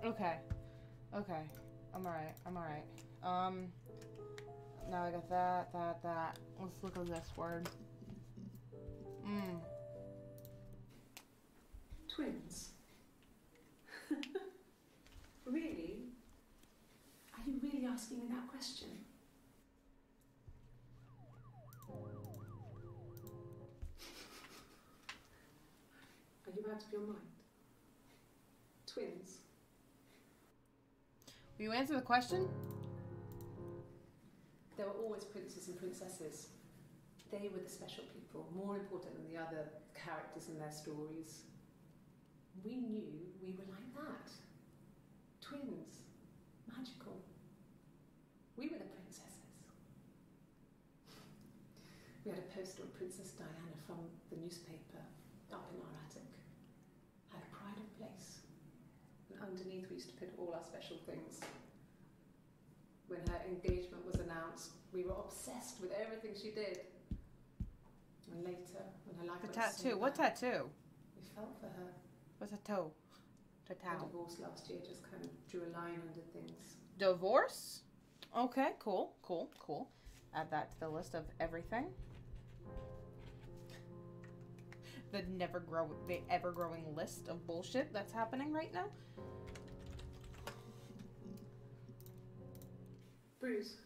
Okay. Okay. I'm alright. I'm alright. Now I got that. Let's look at this word. Twins? Really? Are you really asking me that question? Are you out of your mind? Twins? Will you answer the question? There were always princes and princesses. They were the special people, more important than the other characters in their stories. We knew we were like that. Twins. Magical. We were the princesses. We had a poster of Princess Diana from the newspaper up in our attic. Had a pride of place. And underneath we used to put all our special things. When her engagement was announced, we were obsessed with everything she did. And later, when her life The went so tattoo. What bad, tattoo? we felt for her. What's a toe? Her Tattoo. divorce last year just kind of drew a line under things. Divorce? Okay, cool. Add that to the list of everything. The ever-growing list of bullshit that's happening right now. Bruce?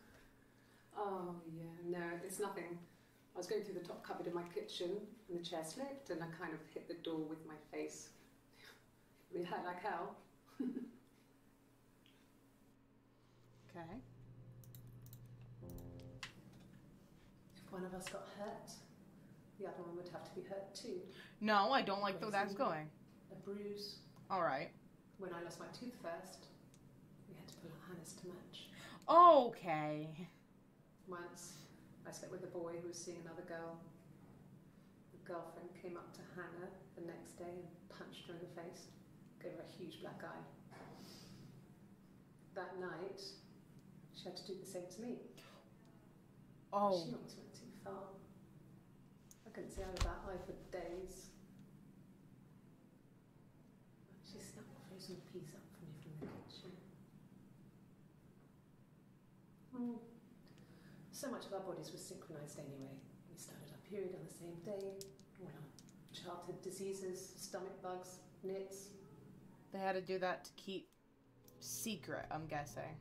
Oh, yeah, no, it's nothing. I was going through the top cupboard in my kitchen and the chair slipped and I kind of hit the door with my face. It hurt like hell. Okay. If one of us got hurt, the other one would have to be hurt too. No, I don't like the way that's going. A bruise. Alright. When I lost my tooth first, we had to pull our harness to match. Okay. Once, I slept with a boy who was seeing another girl. The girlfriend came up to Hannah the next day and punched her in the face. Gave her a huge black eye. That night, she had to do the same to me. Oh. She almost went too far. I couldn't see out of that eye for days. She snuck a frozen piece up for me from the kitchen. So much of our bodies were synchronized anyway. We started our period on the same day. All our childhood diseases, stomach bugs, nits. They had to do that to keep secret, I'm guessing.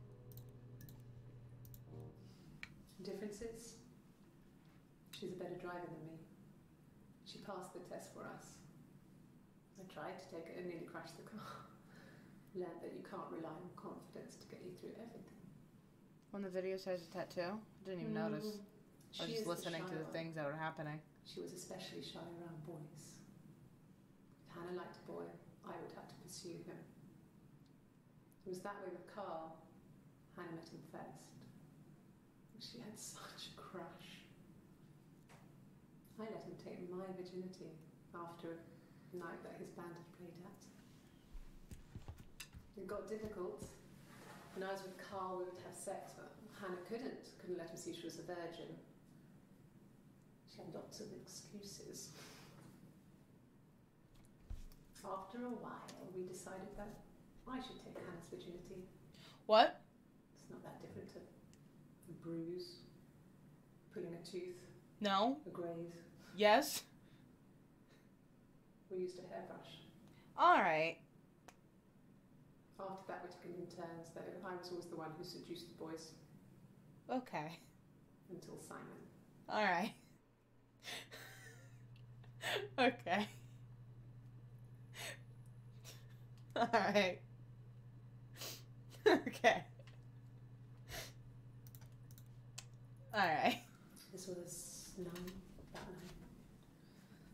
Differences? She's a better driver than me. She passed the test for us. I tried to take it and nearly crashed the car. Learned that you can't rely on confidence to get you through everything. When the video says a tattoo, didn't even notice. I was just listening to the things that were happening. She was especially shy around boys. If Hannah liked a boy, I would have to pursue him. was that way with Carl. Hannah met him first. She had such a crush. I let him take my virginity after a night that his band had played at. It got difficult. When I was with Carl, we would have sex, but Hannah couldn't let him see she was a virgin. She had lots of excuses. After a while, we decided that I should take Hannah's virginity. What? It's not that different to a bruise, pulling a tooth, No. a graze. Yes. We used a hairbrush. All right. After that, we took it in turns, though. I was always the one who seduced the boys. Okay. Until Simon. All right. Okay. All right. Okay. All right. This was that night.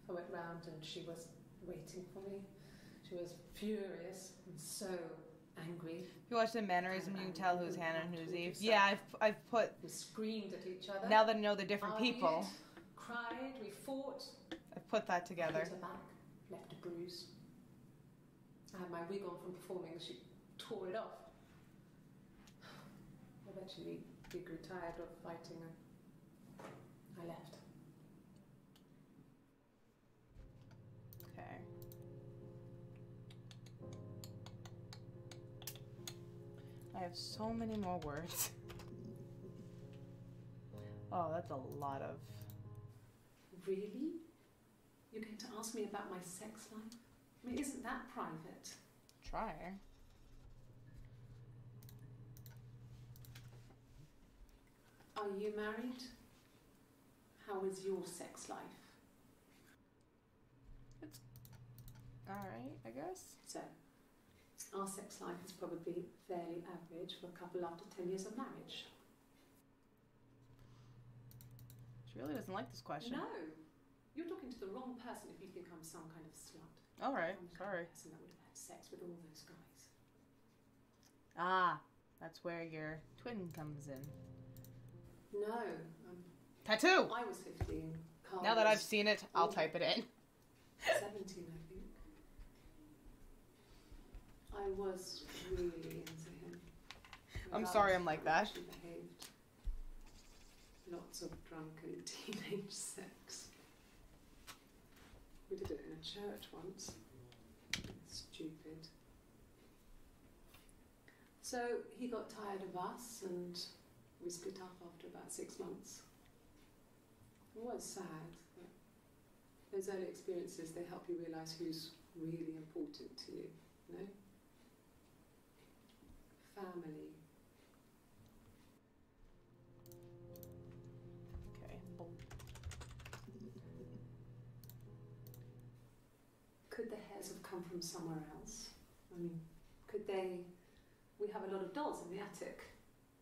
I went round and she was waiting for me. She was furious and so angry. If you watch the mannerism, you can tell who's Hannah and who's Eve. Yourself. Yeah, I've put. We screamed at each other. Now that I know the different argued, people, cried, we fought. I've put that I together. hit her back, left a bruise. I had my wig on from performing and she tore it off. Eventually, we grew tired of fighting and I left. Okay. I have so many more words. Oh, that's a lot of. Really? You're going to ask me about my sex life? I mean, isn't that private? Try. Are you married? How is your sex life? Alright, I guess. So, our sex life is probably fairly average for a couple after 10 years of marriage. She really doesn't like this question. No! You're talking to the wrong person if you think I'm some kind of slut. Alright, I'm the sorry. kind of person that would have had sex with all those guys. Ah, that's where your twin comes in. No. Tattoo! I was 15. Carl Now that was I've seen it, I'll type it in. 17, I think. I was really into him. I'm sorry I'm like that. She behaved. Lots of drunken teenage sex. We did it in a church once. Stupid. So he got tired of us and we split up after about 6 months. It was sad, but those early experiences, they help you realise who's really important to you, you know? Family. Okay. Could the hairs have come from somewhere else? I mean, could they... We have a lot of dolls in the attic.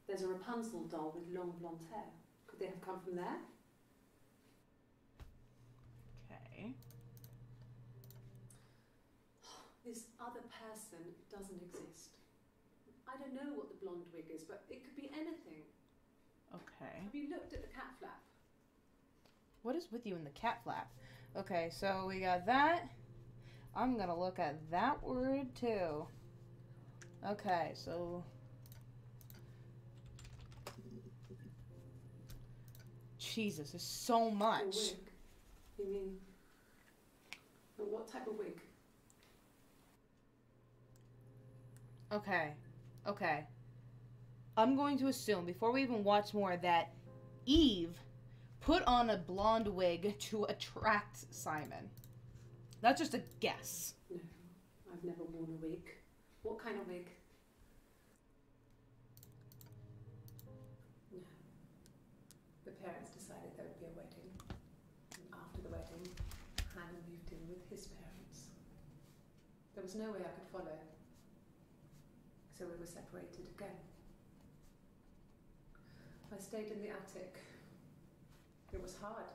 There's a Rapunzel doll with long blonde hair. Could they have come from there? Okay. This other person doesn't exist. I don't know what the blonde wig is, but it could be anything. Okay. Have you looked at the cat flap? What is with you in the cat flap? Okay, so we got that. I'm gonna look at that word too. Okay, so Jesus, there's so A much. wig. You mean... But what type of wig? Okay. Okay. I'm going to assume, before we even watch more, that Eve put on a blonde wig to attract Simon. That's just a guess. No, I've never worn a wig. What kind of wig? No. The parents decided there would be a wedding. And after the wedding, Hannah moved in with his parents. There was no way I could follow. So we were separated again. I stayed in the attic. It was hard.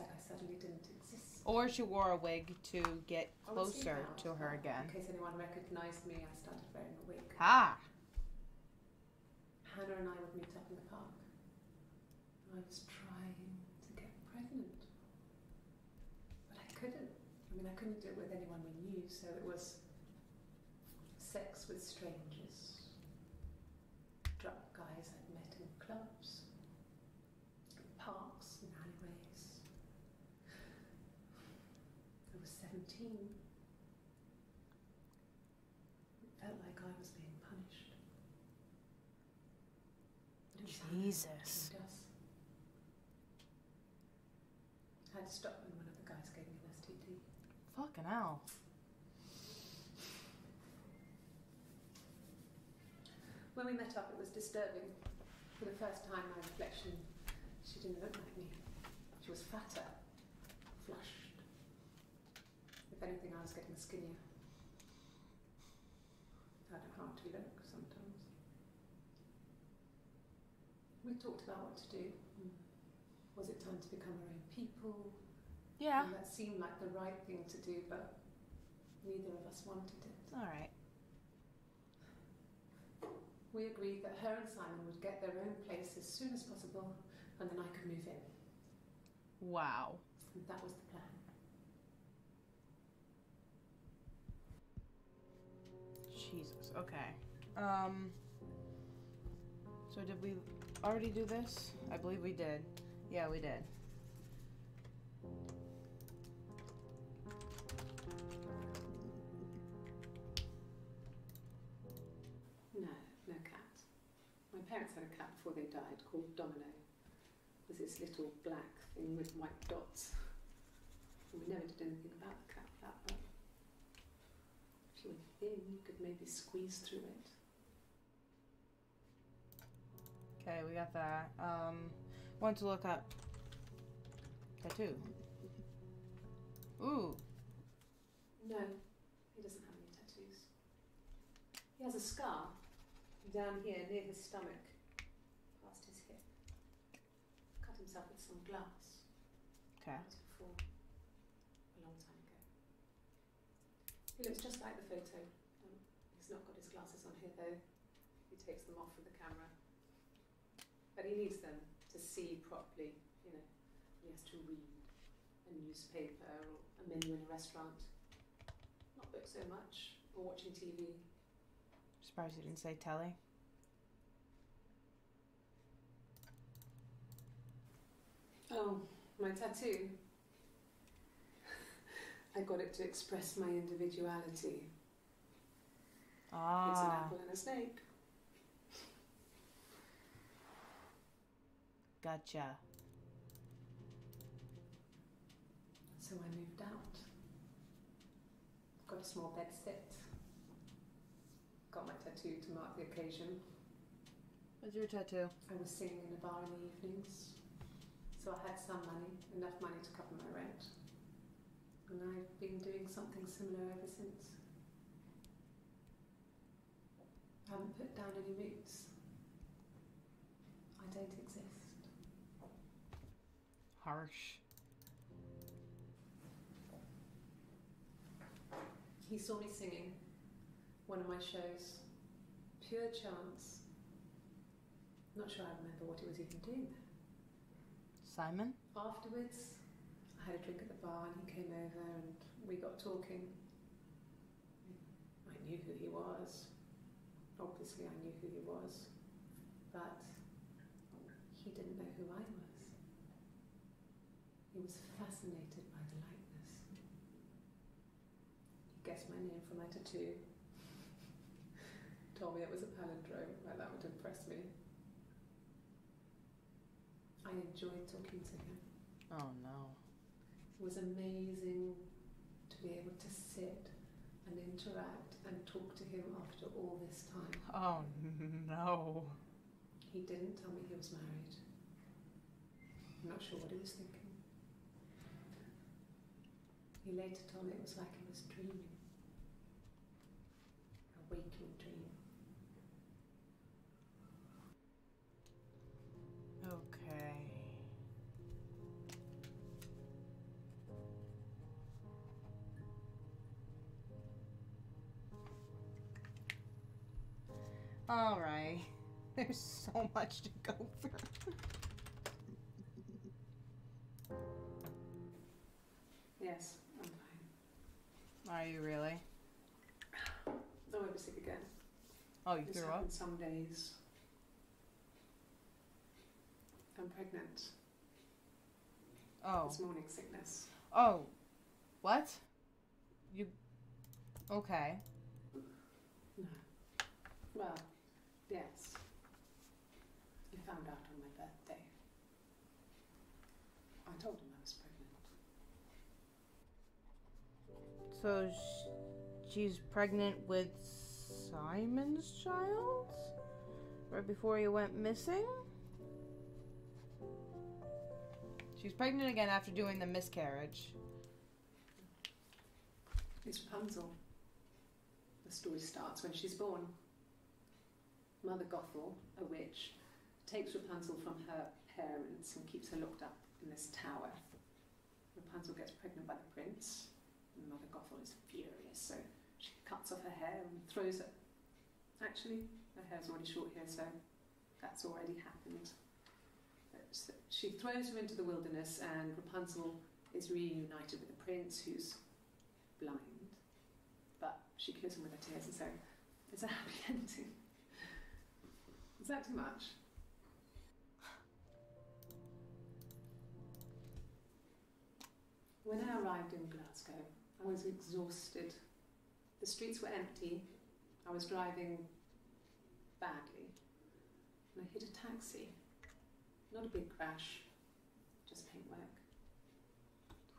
like I suddenly didn't exist. Or she wore a wig to get I would see closer that. to her again. In case anyone recognised me, I started wearing a wig. Ah! Hannah and I would meet up in the park. I was trying to get pregnant. But I couldn't. I mean, I couldn't do it with anyone we knew, so it was sex with strangers. Drunk guys I'd met in clubs, in parks, in alleyways. I was 17. It felt like I was being punished. But it was Jesus. It does. I had to stop when one of the guys gave me an STD. Fucking hell. When we met up, it was disturbing. For the first time, my reflection, she didn't look like me. She was fatter, flushed. If anything, I was getting skinnier. I don't know how to look sometimes. We talked about what to do. Was it time to become our own people? Yeah. And that seemed like the right thing to do, but neither of us wanted it. Alright. We agreed that her and Simon would get their own place as soon as possible, and then I could move in. Wow. And that was the plan. Jesus. Okay. So did we already do this? I believe we did. Yeah, we did. No cat. My parents had a cat before they died called Domino. It was this little black thing with white dots. And we never did anything about the cat for that, but if you were thin, you could maybe squeeze through it. Okay, we got that. Want to look up tattoo. Ooh. No, he doesn't have any tattoos. He has a scar down here near his stomach, past his hip. Cut himself with some glass. Okay. That was before, a long time ago. He looks just like the photo. He's not got his glasses on here though. He takes them off with the camera. But he needs them to see properly, you know. He has to read a newspaper or a menu in a restaurant. Not book so much, or watching TV. Surprised you didn't say telly. Oh, my tattoo. I got it to express my individuality. It's an Ah. apple and a snake. Gotcha. So I moved out. Got a small bed sit. Got my tattoo to mark the occasion. What's your tattoo? I was singing in a bar in the evenings. So I had some money, enough money to cover my rent. And I've been doing something similar ever since. I haven't put down any roots. I don't exist. Harsh. He saw me singing one of my shows. Pure chance. Not sure I remember what he was even doing there. Simon? Afterwards, I had a drink at the bar and he came over and we got talking. I knew who he was. Obviously I knew who he was. But he didn't know who I was. He was fascinated by the likeness. He guessed my name from my tattoo. Told me it was a palindrome, like that would impress me. I enjoyed talking to him. Oh no. It was amazing to be able to sit and interact and talk to him after all this time. Oh no. He didn't tell me he was married. I'm not sure what he was thinking. He later told me it was like he was dreaming. A waking dream. Okay. Alright. There's so much to go through. Yes, I'm fine. Are you really? I won't be sick again. Oh, you This threw up? happens some days. I'm pregnant. Oh. It's morning sickness. Oh. What? You... Okay. No. Well, yes. I found out on my birthday. I told him I was pregnant. So she's pregnant with Simon's child? Right before he went missing? She's pregnant again after doing the miscarriage. It's Rapunzel. The story starts when she's born. Mother Gothel, a witch, takes Rapunzel from her parents and keeps her locked up in this tower. Rapunzel gets pregnant by the prince, and Mother Gothel is furious, so she cuts off her hair and throws it. Actually, her hair's already short here, so that's already happened. So she throws her into the wilderness, and Rapunzel is reunited with the prince, who's blind, but she cures him with her tears, and so it's a happy ending. Is that too much? When I arrived in Glasgow, I was exhausted. The streets were empty. I was driving badly, and I hit a taxi. Not a big crash, just paintwork.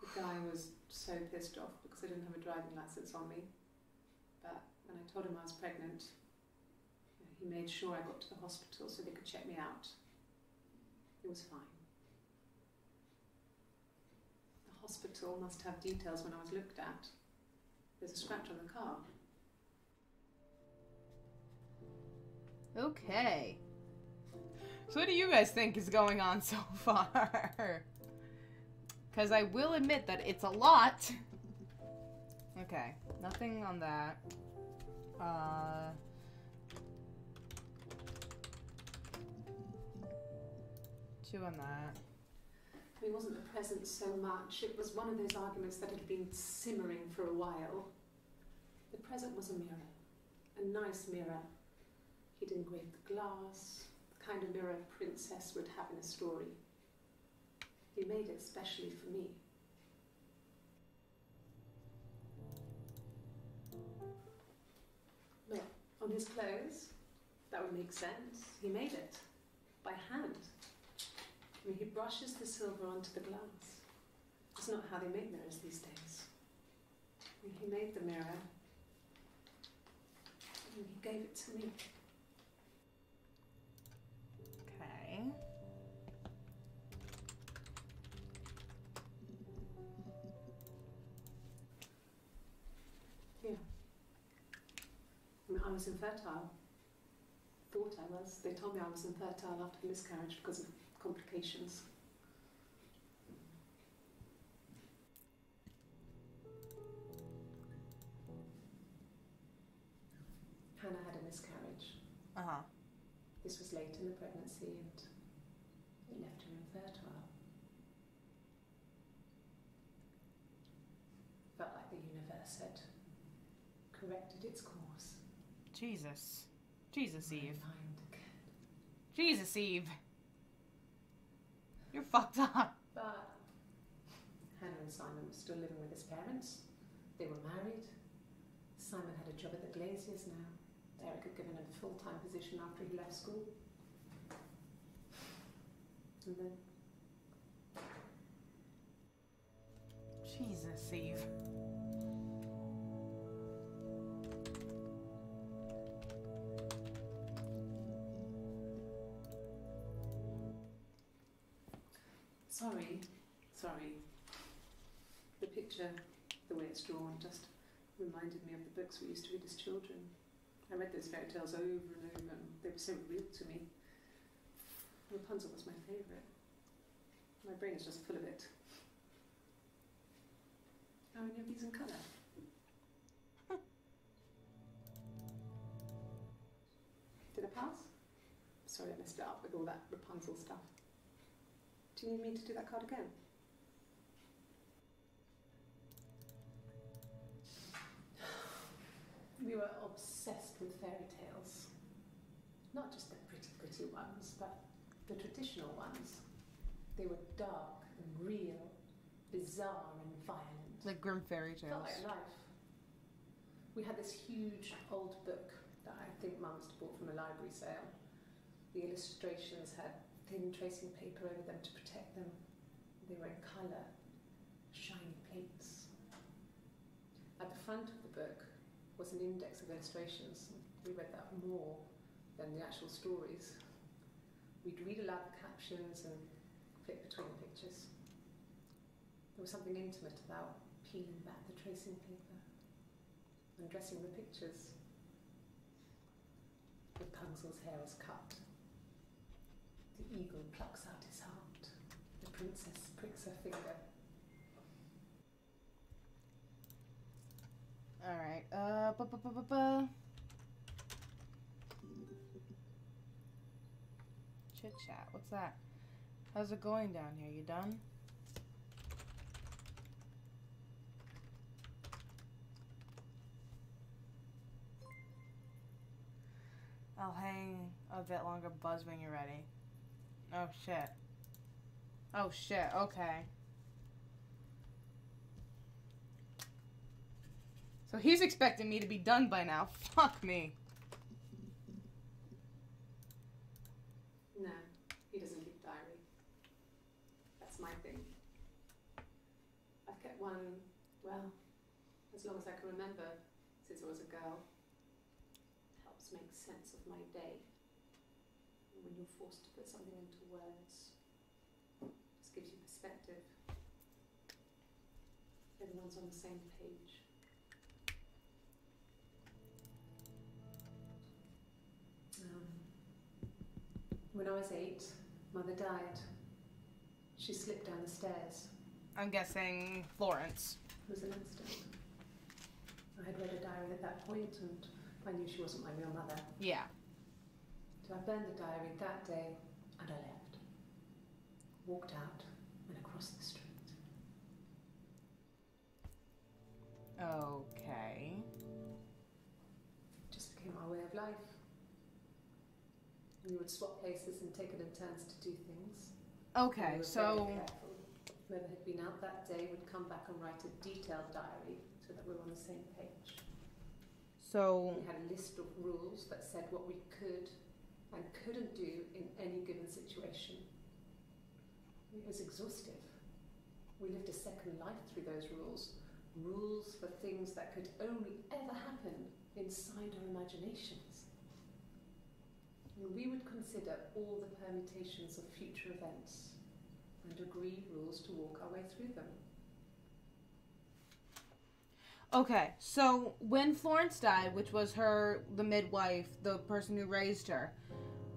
The guy was so pissed off because I didn't have a driving license on me. But when I told him I was pregnant, he made sure I got to the hospital so they could check me out. It was fine. The hospital must have details when I was looked at. There's a scratch on the car. Okay. So what do you guys think is going on so far? Because I will admit that it's a lot. Okay, nothing on that. Two on that. It wasn't the present so much. It was one of those arguments that had been simmering for a while. The present was a mirror. A nice mirror. He'd engraved the glass, the kind of mirror a princess would have in a story. He made it specially for me. Look, on his clothes, that would make sense. He made it by hand. I mean, he brushes the silver onto the glass. It's not how they make mirrors these days. I mean, he made the mirror, and he gave it to me. Okay. Yeah. I mean, I was infertile. Thought I was. They told me I was infertile after the miscarriage because of complications. Hannah had a miscarriage. Uh-huh. This was late in the pregnancy and it left her infertile. Felt like the universe had corrected its course. Jesus. Jesus, My Eve. mind again. Jesus, Eve. You're fucked up. But Hannah and Simon were still living with his parents. They were married. Simon had a job at the Glaziers now. Eric had given him a full-time position after he left school. And then Jesus, Eve. Sorry. The picture, the way it's drawn, just reminded me of the books we used to read as children. I read those fairy tales over and over, and they were so real to me. Rapunzel was my favourite. My brain is just full of it. Are any of these in colour? Did I sorry I messed it up with all that Rapunzel stuff. Do you need me to do that card again? We were obsessed with fairy tales. Not just the pretty, pretty ones, but the traditional ones. They were dark and real, bizarre and violent. Like grim fairy tales. Felt like life. We had this huge old book that I think Mum must have bought from a library sale. The illustrations had thin tracing paper over them to protect them. They were in colour, shiny plates. At the front of the book was an index of illustrations. We read that more than the actual stories. We'd read aloud the captions and flip between the pictures. There was something intimate about peeling back the tracing paper, undressing the pictures. Rapunzel's hair is cut. The eagle plucks out his heart. The princess pricks her finger. Alright, Chit chat, what's that? How's it going down here? You done? I'll hang a bit longer, buzz when you're ready. Oh shit. Oh shit, okay. So he's expecting me to be done by now. Fuck me. No, he doesn't keep a diary. That's my thing. I've kept one, well, as long as I can remember, since I was a girl. It helps make sense of my day. When you're forced to put something into words, it just gives you perspective. Everyone's on the same page. When I was 8, Mother died. She slipped down the stairs. I'm guessing Florence. It was an accident. I had read a diary at that point and I knew she wasn't my real mother. Yeah. So I burned the diary that day and I left. Walked out and across the street. Okay. It just became our way of life. We would swap places and take it in turns to do things. Okay, We were so... very careful. Whoever had been out that day would come back and write a detailed diary so that we were on the same page. So... We had a list of rules that said what we could and couldn't do in any given situation. It was exhaustive. We lived a second life through those rules. Rules for things that could only ever happen inside our imaginations. And we would consider all the permutations of future events and agree rules to walk our way through them. Okay, so when Florence died, which was the midwife, the person who raised her,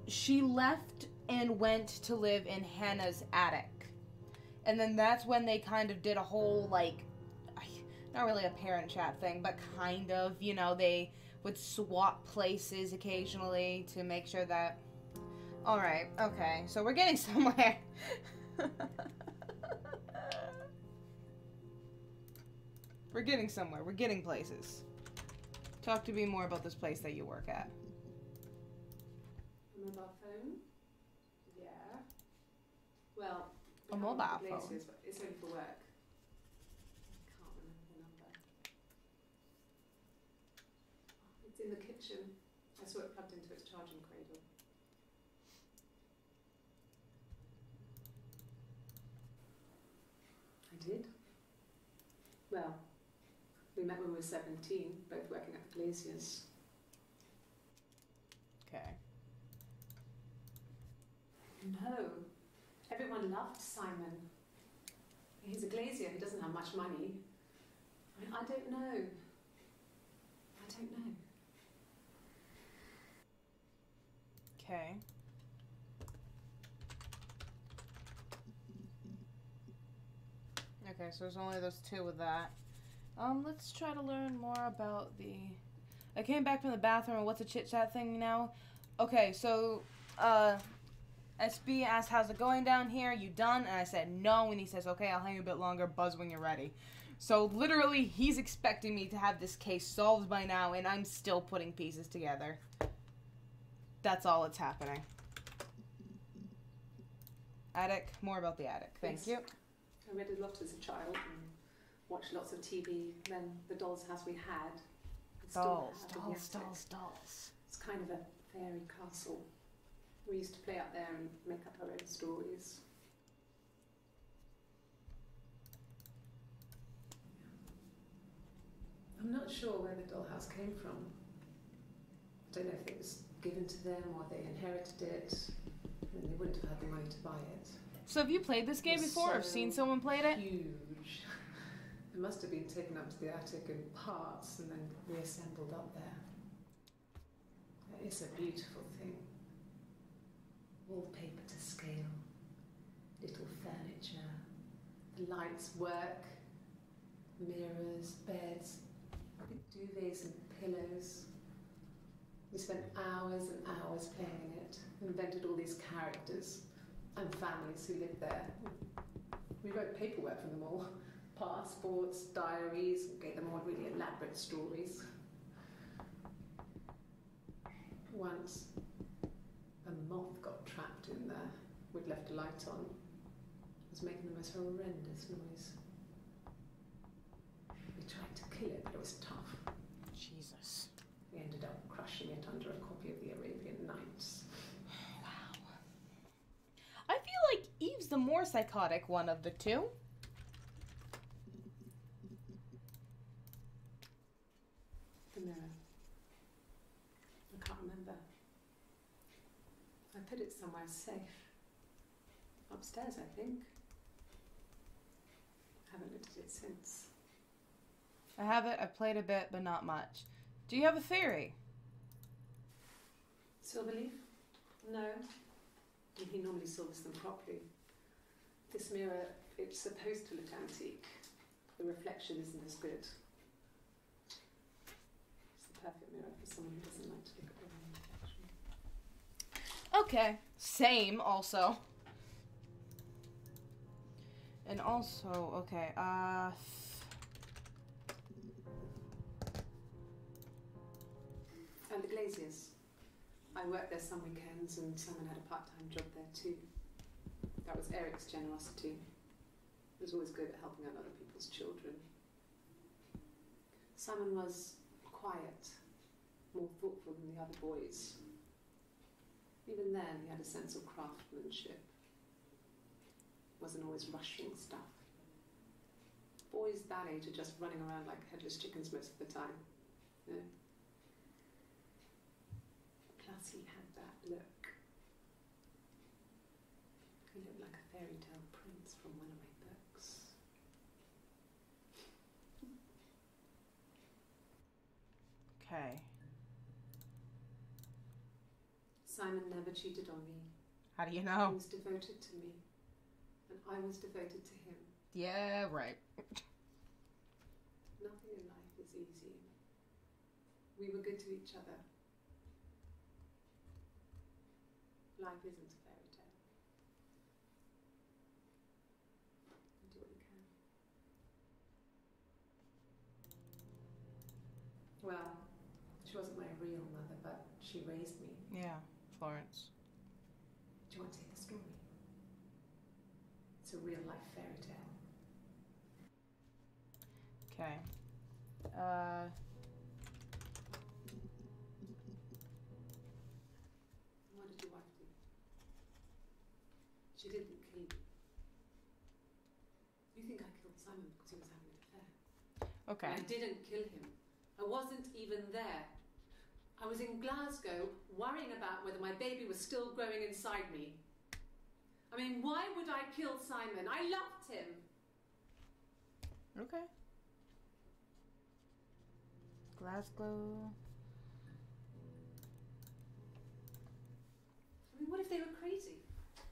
she left and went to live in Hannah's attic. And then that's when they kind of did a whole, like, not really a parent chat thing, but kind of, you know, they would swap places occasionally to make sure that... Alright, okay, so we're getting somewhere. We're getting somewhere. We're getting places. Talk to me more about this place that you work at. A mobile phone? Yeah. Well, A we have one mobile for phone? Glaciers, but it's only for work. I can't remember the number. It's in the kitchen. I saw it plugged into its charging cradle. I did. Well, we met when we were 17, both working at the Glaciers. Okay. No. Everyone loved Simon. He's a glazier who doesn't have much money. I don't know. I don't know. Okay. Okay, so there's only those two with that. Let's try to learn more about the... I came back from the bathroom. What's a chit-chat thing now? Okay, so SB asked, how's it going down here? You done? And I said, no. And he says, okay, I'll hang a bit longer. Buzz when you're ready. So literally, he's expecting me to have this case solved by now, and I'm still putting pieces together. That's all that's happening. Attic. More about the attic. Thank you. I read a lot as a child and watched lots of TV. Then the doll's house we had. Dolls. It's kind of a fairy castle. We used to play up there and make up our own stories. I'm not sure where the dollhouse came from. I don't know if it was given to them or they inherited it. I mean, they wouldn't have had the money to buy it. So have you played this game before or seen someone played it? Huge. It must have been taken up to the attic in parts and then reassembled up there. It's a beautiful thing. Wallpaper to scale, little furniture, the lights work, mirrors, beds, duvets and pillows. We spent hours and hours playing in it, invented all these characters and families who lived there. We wrote paperwork for them all, passports, diaries, gave them all really elaborate stories. Once, a moth got trapped in there. We'd left a light on. It was making the most horrendous noise. We tried to kill it, but it was tough. Jesus. We ended up crushing it under a copy of the Arabian Nights. Wow. I feel like Eve's the more psychotic one of the two. The mirror. I can't remember. I put it somewhere safe. Upstairs, I think. Haven't looked at it since. I have it. I've played a bit, but not much. Do you have a theory? Silverleaf? No. He normally silvers them properly. This mirror, it's supposed to look antique. The reflection isn't as good. It's the perfect mirror for someone who doesn't like to look at their own reflection. Okay. Same, also. And also, okay, And the Glaziers. I worked there some weekends and Simon had a part-time job there too. That was Eric's generosity. He was always good at helping out other people's children. Simon was quiet, more thoughtful than the other boys. Even then, he had a sense of craftsmanship. Wasn't always rushing stuff. Boys that age are just running around like headless chickens most of the time. You know? Plus he had that look. He looked like a fairy tale prince from one of my books. okay. Simon never cheated on me. How do you He know? was devoted to me. And I was devoted to him. Yeah, right. Nothing in life is easy. We were good to each other. Life isn't a fairy tale. You do what you can. Well, she wasn't my real mother, but she raised me. Yeah, Florence. Do you want to hear the story? It's a real life fairy tale. Okay. What did your wife do? She didn't kill you. You think I killed Simon because he was having an affair? Okay. I didn't kill him. I wasn't even there. I was in Glasgow worrying about whether my baby was still growing inside me. I mean, why would I kill Simon? I loved him. Okay. Glasgow. I mean, what if they were crazy?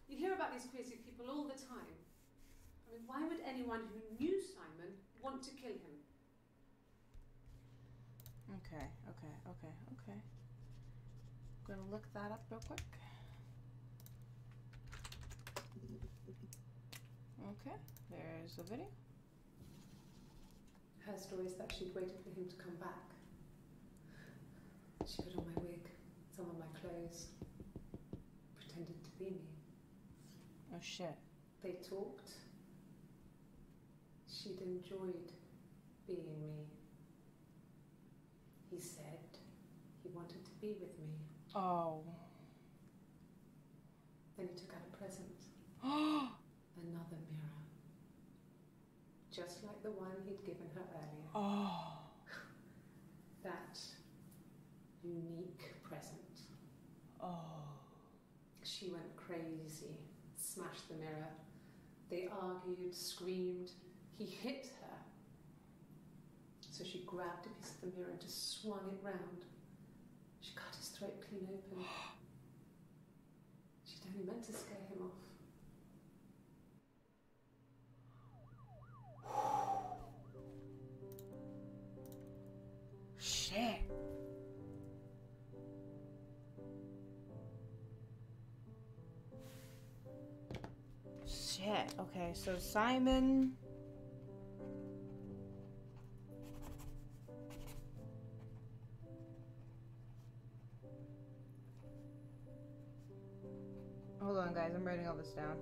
You hear about these crazy people all the time. I mean, why would anyone who knew Simon want to kill him? Okay. Gonna look that up real quick. Okay, there's the video. Her story is that she'd waited for him to come back. She put on my wig, some of my clothes, pretended to be me. Oh shit. They talked. She'd enjoyed being me. He said he wanted to be with me. Oh. Then he took out a present. Another mirror. Just like the one he'd given her earlier. Oh. That unique present. Oh. She went crazy, smashed the mirror. They argued, screamed. He hit her. So she grabbed a piece of the mirror and just swung it round. She cut his throat clean open. She'd only meant to scare him off. Shit. Shit. Okay, so Simon. Hold on, guys. I'm writing all this down.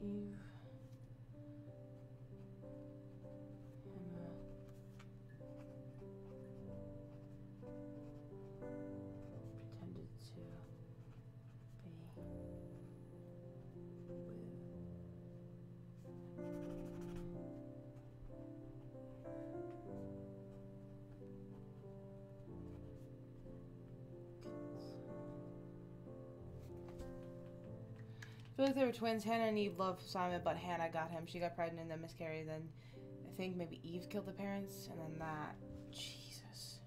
Eve. Pretended to be I feel like they were twins. Hannah and Eve love Simon, but Hannah got him. She got pregnant and then miscarried. Then I think maybe Eve killed the parents, and then that. Jesus.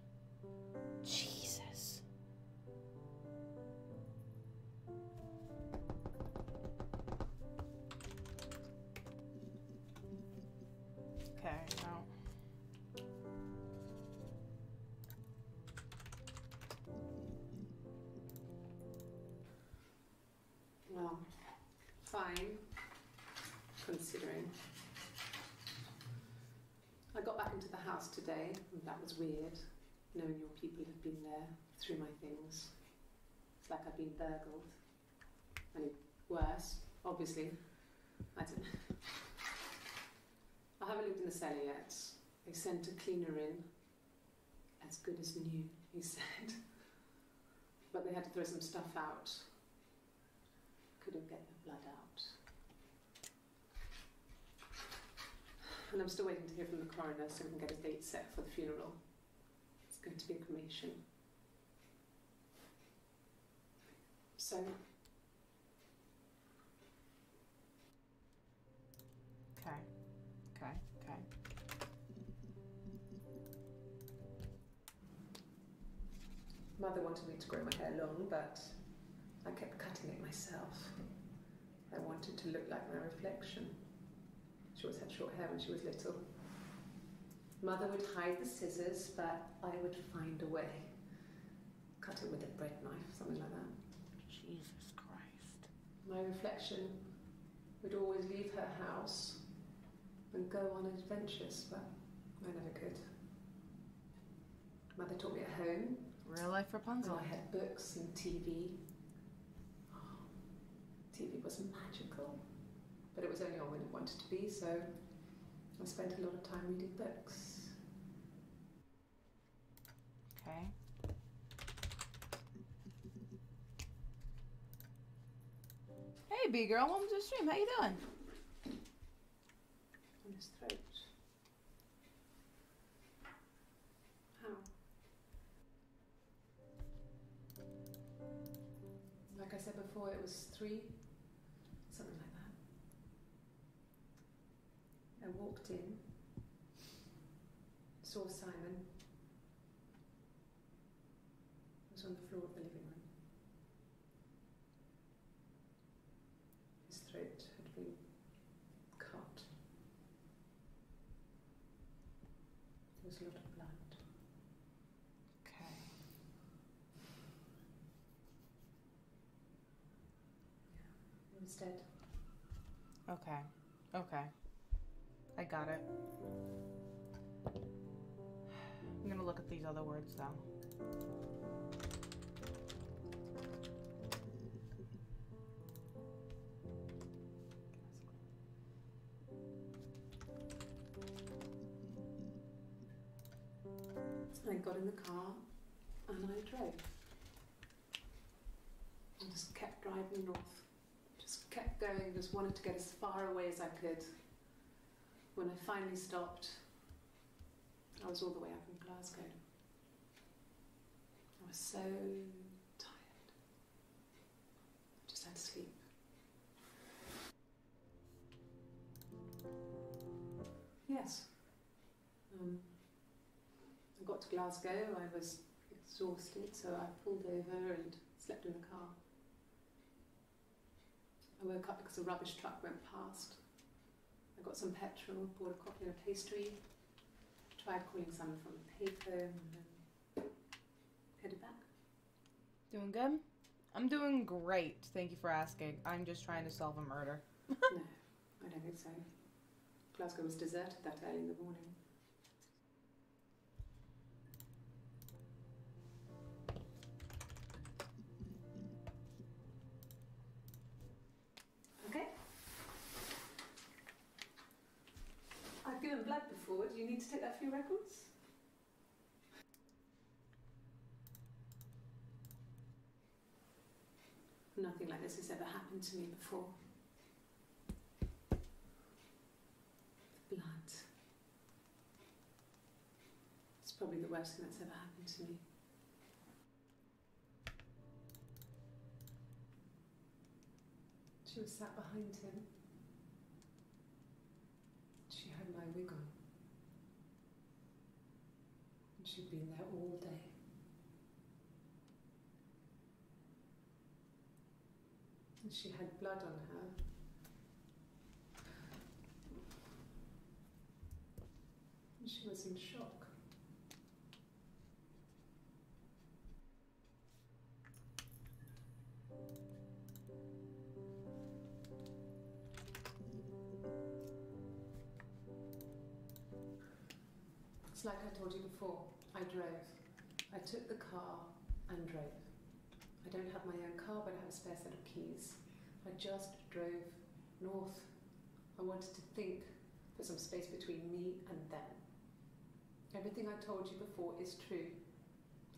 Jesus. Okay, now. Well, fine, considering. I got back into the house today, and that was weird, knowing your people have been there through my things. It's like I've been burgled. Only worse, obviously. I don't know. I haven't lived in the cellar yet. They sent a cleaner in. As good as new, he said. But they had to throw some stuff out. Couldn't get the blood out. And I'm still waiting to hear from the coroner so we can get a date set for the funeral. It's going to be a cremation. So... Okay. Okay. Okay. Mother wanted me to grow my hair long, but I kept cutting it myself. I wanted to look like my reflection. She always had short hair when she was little. Mother would hide the scissors, but I would find a way. Cut it with a bread knife, something like that. Jesus Christ. My reflection would always leave her house and go on adventures, but I never could. Mother taught me at home. Real life Rapunzel. I had books and TV. TV was magical, but it was only on when it wanted to be, so I spent a lot of time reading books. Okay. Hey, B-girl, welcome to the stream. How you doing? On his throat. How? Like I said before, it was 3, something like that. I walked in, saw Simon. He was on the floor of the living room. His throat had been cut. There was a lot of blood. Okay. instead. Okay. Okay. I got it. I'm gonna look at these other words though. I got in the car and I drove. I just kept driving north. Just kept going, just wanted to get as far away as I could. When I finally stopped, I was all the way up in Glasgow. I was so tired. I just had to sleep. Yes. I got to Glasgow, I was exhausted, so I pulled over and slept in the car. I woke up because a rubbish truck went past. I got some petrol, bought a coffee and a pastry, tried calling someone from the payphone, and then headed back. Doing good? I'm doing great. Thank you for asking. I'm just trying to solve a murder. No, I don't think so. Glasgow was deserted that early in the morning. Okay. I've given blood before. Do you need to take that for your records? Nothing like this has ever happened to me before. Blood. It's probably the worst thing that's ever happened to me. She was sat behind him. She had my wig on. And she'd been there all day. And she had blood on her. And she was in shock. It's like I told you before, I drove. I took the car and drove. I don't have my own car, but I have a spare set of keys. I just drove north. I wanted to think, put some space between me and them. Everything I told you before is true.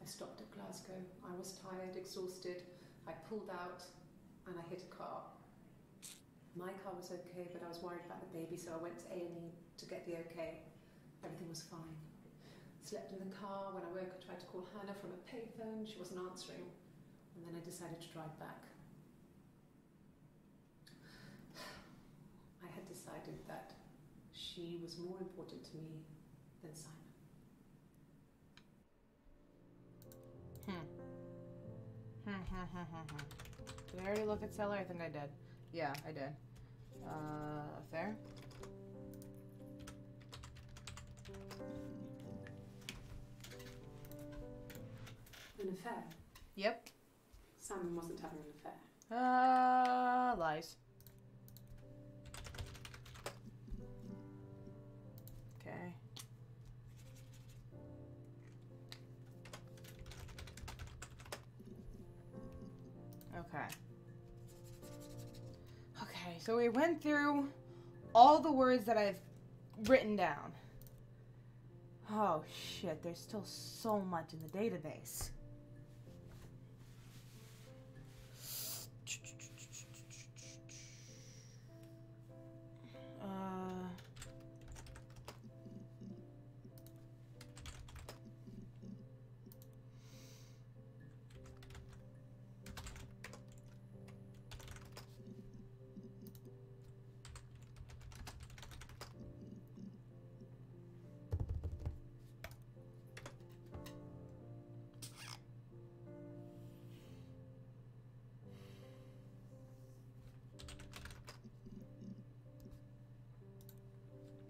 I stopped at Glasgow. I was tired, exhausted. I pulled out and I hit a car. My car was okay, but I was worried about the baby, so I went to A&E to get the okay. Everything was fine. Slept in the car. When I woke, I tried to call Hannah from a payphone. She wasn't answering. And then I decided to drive back. I had decided that she was more important to me than Simon. Did I already look at seller? I think I did. Yeah, I did. Affair? An affair? Yep. Simon wasn't having an affair. Lies. Okay. Okay. Okay, so we went through all the words that I've written down. Oh shit, there's still so much in the database.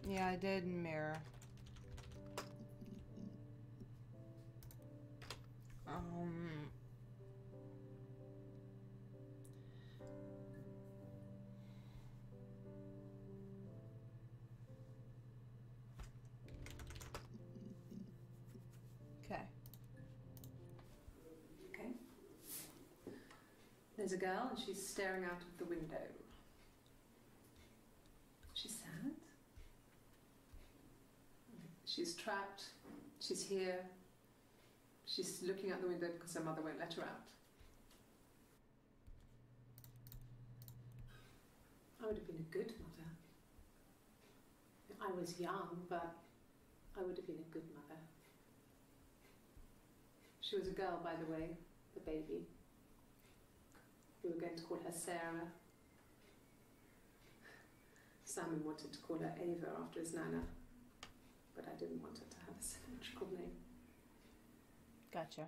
Yeah, I did mirror. There's a girl and she's staring out of the window. She's sad. She's trapped. She's here. She's looking out the window because her mother won't let her out. I would have been a good mother. I was young, but I would have been a good mother. She was a girl, by the way, the baby. We were going to call her Sarah. Simon wanted to call her Ava after his nana, but I didn't want her to have a symmetrical name. Gotcha.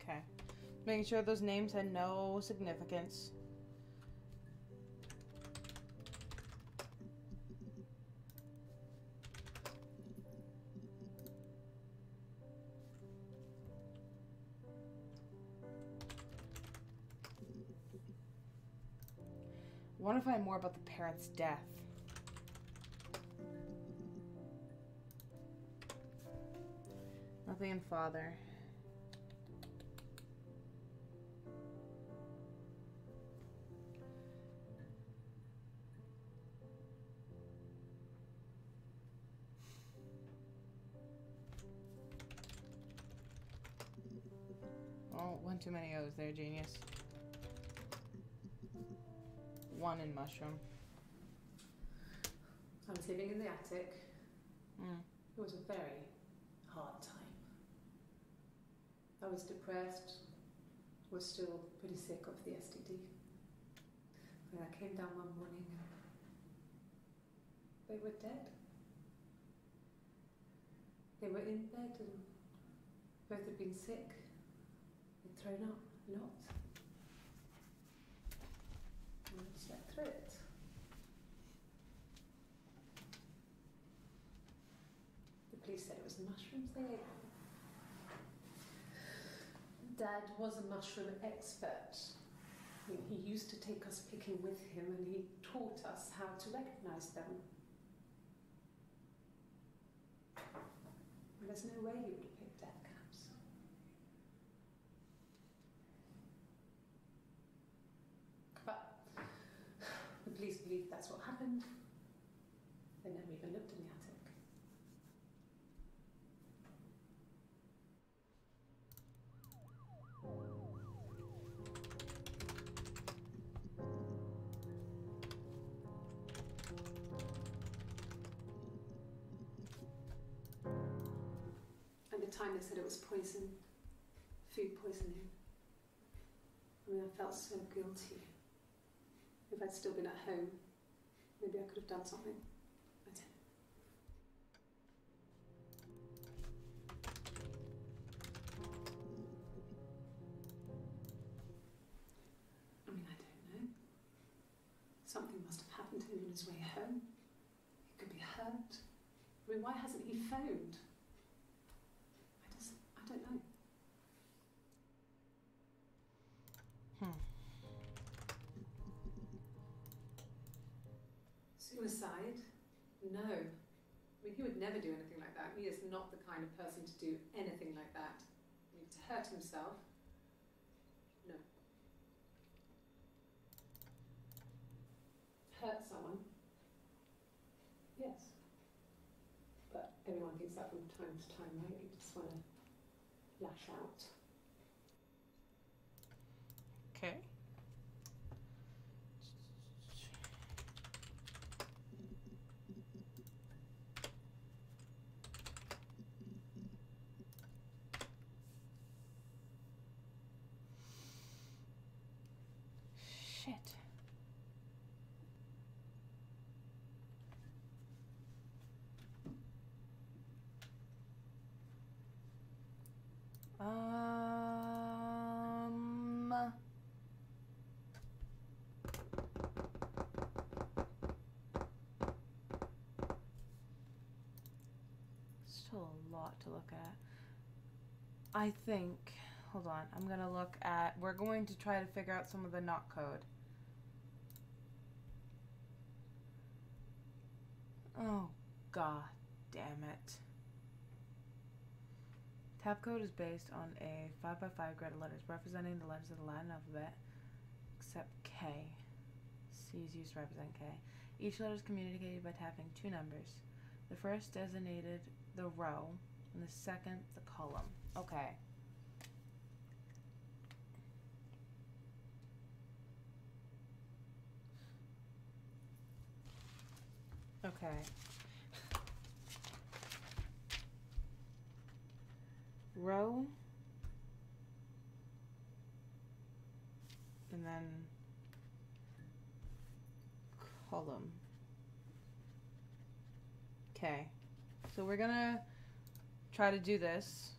Okay. Making sure those names had no significance. I want to find more about the parents' death. Nothing in father. Oh, one too many O's there, genius. One in mushroom. I was living in the attic. It was a very hard time. I was depressed, was still pretty sick of the STD. And I came down one morning and they were dead. They were in bed and both had been sick. They'd thrown up a lot. And I slept through it. The police said it was the mushrooms they ate. Dad was a mushroom expert. I mean, he used to take us picking with him and he taught us how to recognise them. And there's no way he would have picked death caps. But the police believe that's what happened. They never even looked in the attic. At the time they said it was poison, food poisoning. I mean, I felt so guilty. If I'd still been at home, maybe I could have done something. I didn't. I mean, I don't know. Something must have happened to him on his way home. He could be hurt. I mean, why hasn't he phoned? I don't know. Suicide? No. I mean, he would never do anything like that. He is not the kind of person to do anything like that. I mean, to hurt himself? No. Hurt someone? Yes. But everyone thinks that from time to time, right? You just want to lash out. Okay. Shit. Still a lot to look at. I think, hold on, I'm gonna look at, we're going to try to figure out some of the knock code. Oh, god damn it. Tab code is based on a 5x5 grid of letters representing the letters of the Latin alphabet, except K. C is used to represent K. Each letter is communicated by tapping two numbers. The first designated the row, and the second the column. Okay. Okay. Row. And then column. Okay. So we're gonna try to do this.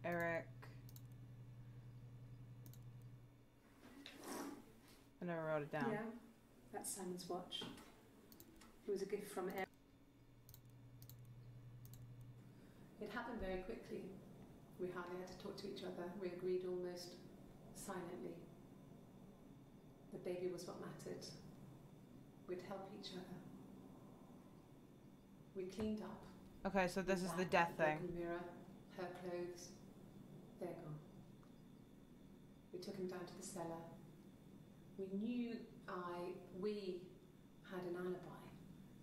Eric. I never wrote it down. Yeah, that's Simon's watch. It was a gift from Eric. It happened very quickly. We hardly had to talk to each other. We agreed almost silently. The baby was what mattered. We'd help each other. We cleaned up. Okay, so this is the death thing. The mirror, her clothes, they're gone. We took him down to the cellar. We knew we had an alibi,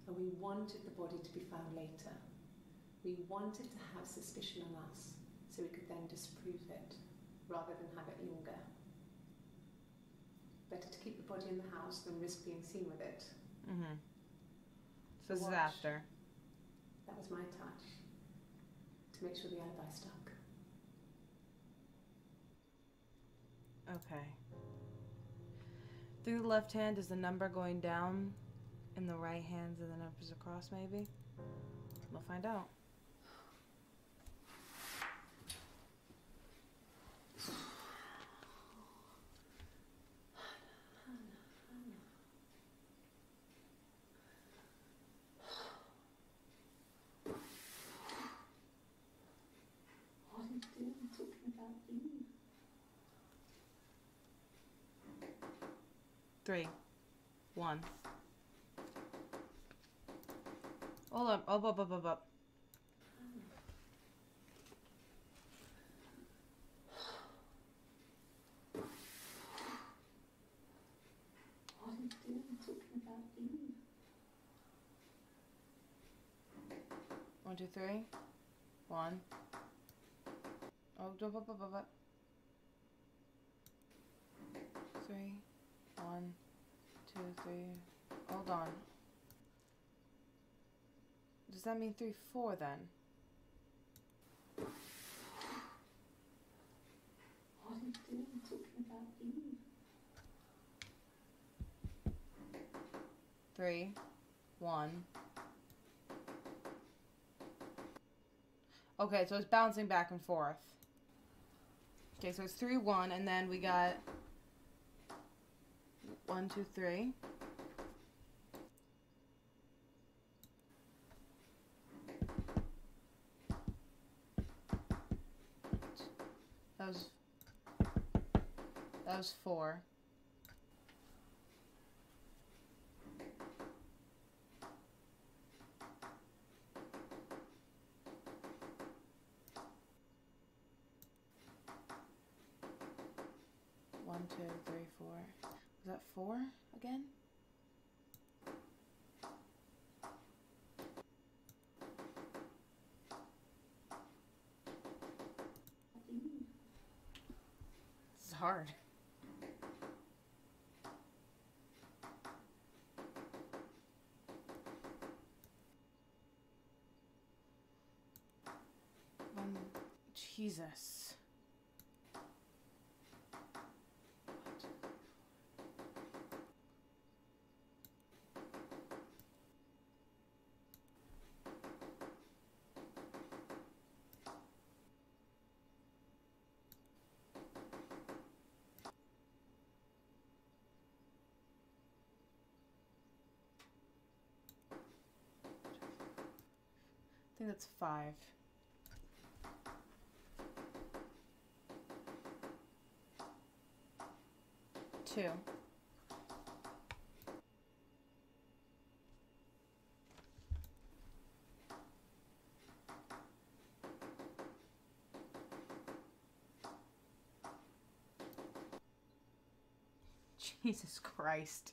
and we wanted the body to be found later. We wanted to have suspicion on us, so we could then disprove it, rather than have it linger. Better to keep the body in the house than risk being seen with it. Mm-hmm. So this is Watch. after. That was my touch, to make sure the alibi stuck. Okay. Through the left hand is the number going down, and the right hand are the numbers across, maybe? We'll find out. What are you doing talking about you? 3, 1. Hold up, up. What are you doing talking about you? 1, 2, 3. 1. Oh, up. 3, 1, 2, 3. Hold on. Does that mean 3, 4 then? What are you doing talking about you? 3, 1. Okay, so it's bouncing back and forth. Okay, so it's 3, 1, and then we got 1, 2, 3. That was 4. One, 2, 3, 4. Was that 4 again? This is hard. Jesus. I think that's 5. 2. Jesus Christ.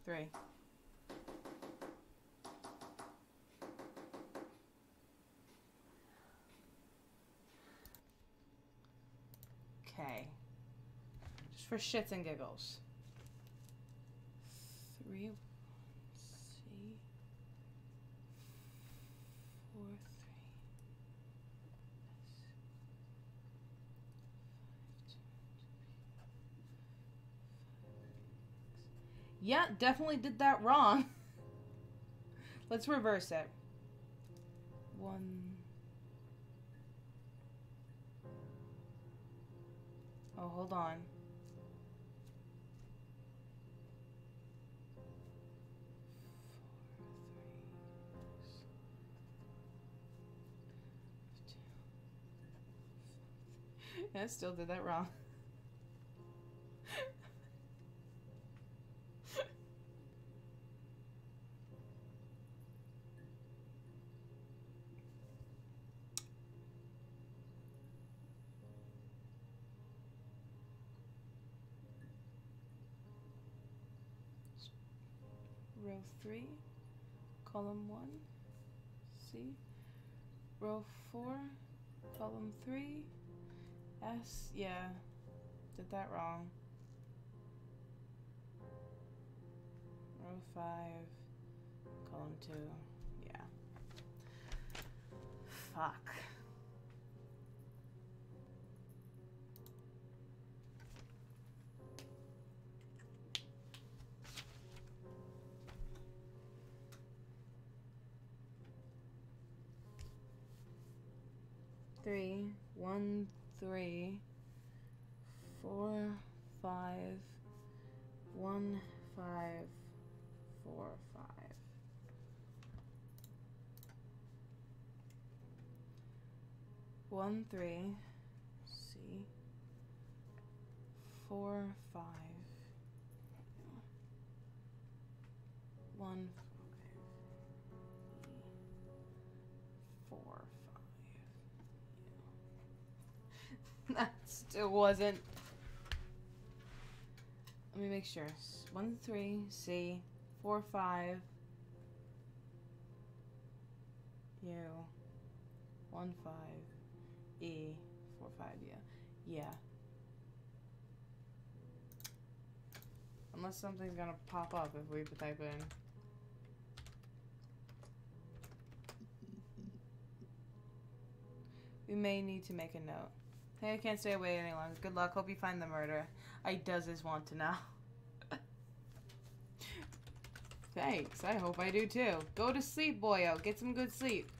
Three. Okay. Just for shits and giggles. 3 C 4 3 Yeah, definitely did that wrong. Let's reverse it. 1. Oh, hold on. 4 3 Yeah, I still did that wrong. Row 3, column 1, C. Row 4, column 3, S. Yeah, did that wrong. Row 5, column 2. Yeah. Fuck. Three, 1, 3, 4, 5, 1, 5, 4, 5. 1, 3, C, 4, 5, 1, 4, 5. That still wasn't. Let me make sure. 1, 3, C, 4, 5, U, 1, 5, E, 4, 5, yeah. Yeah. Unless something's gonna pop up if we type in. We may need to make a note. Hey, I can't stay away any longer. Good luck. Hope you find the murderer. I does want to know. Thanks. I hope I do too. Go to sleep, boyo. Get some good sleep.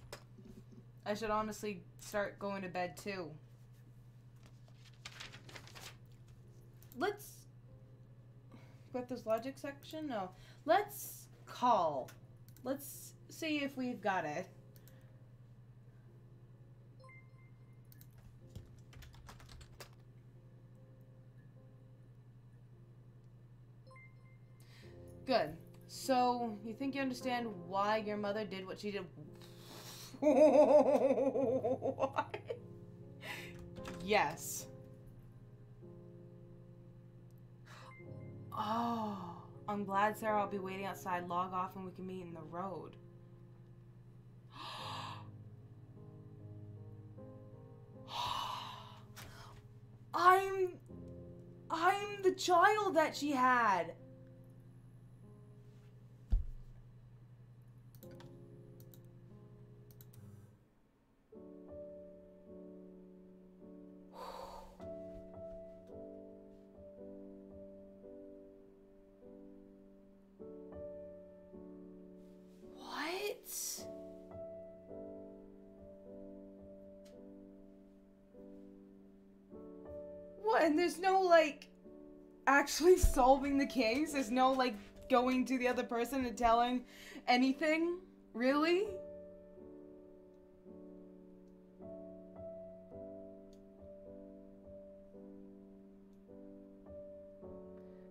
I should honestly start going to bed too. Let's put this logic section? No. Let's call. Let's see if we've got it. Good. So, you think you understand why your mother did what she did? What? Yes. Oh. I'm glad, Sarah. I'll be waiting outside. Log off and we can meet in the road. I'm the child that she had. What? And there's no, like, actually solving the case? There's no, like, going to the other person and telling anything? Really?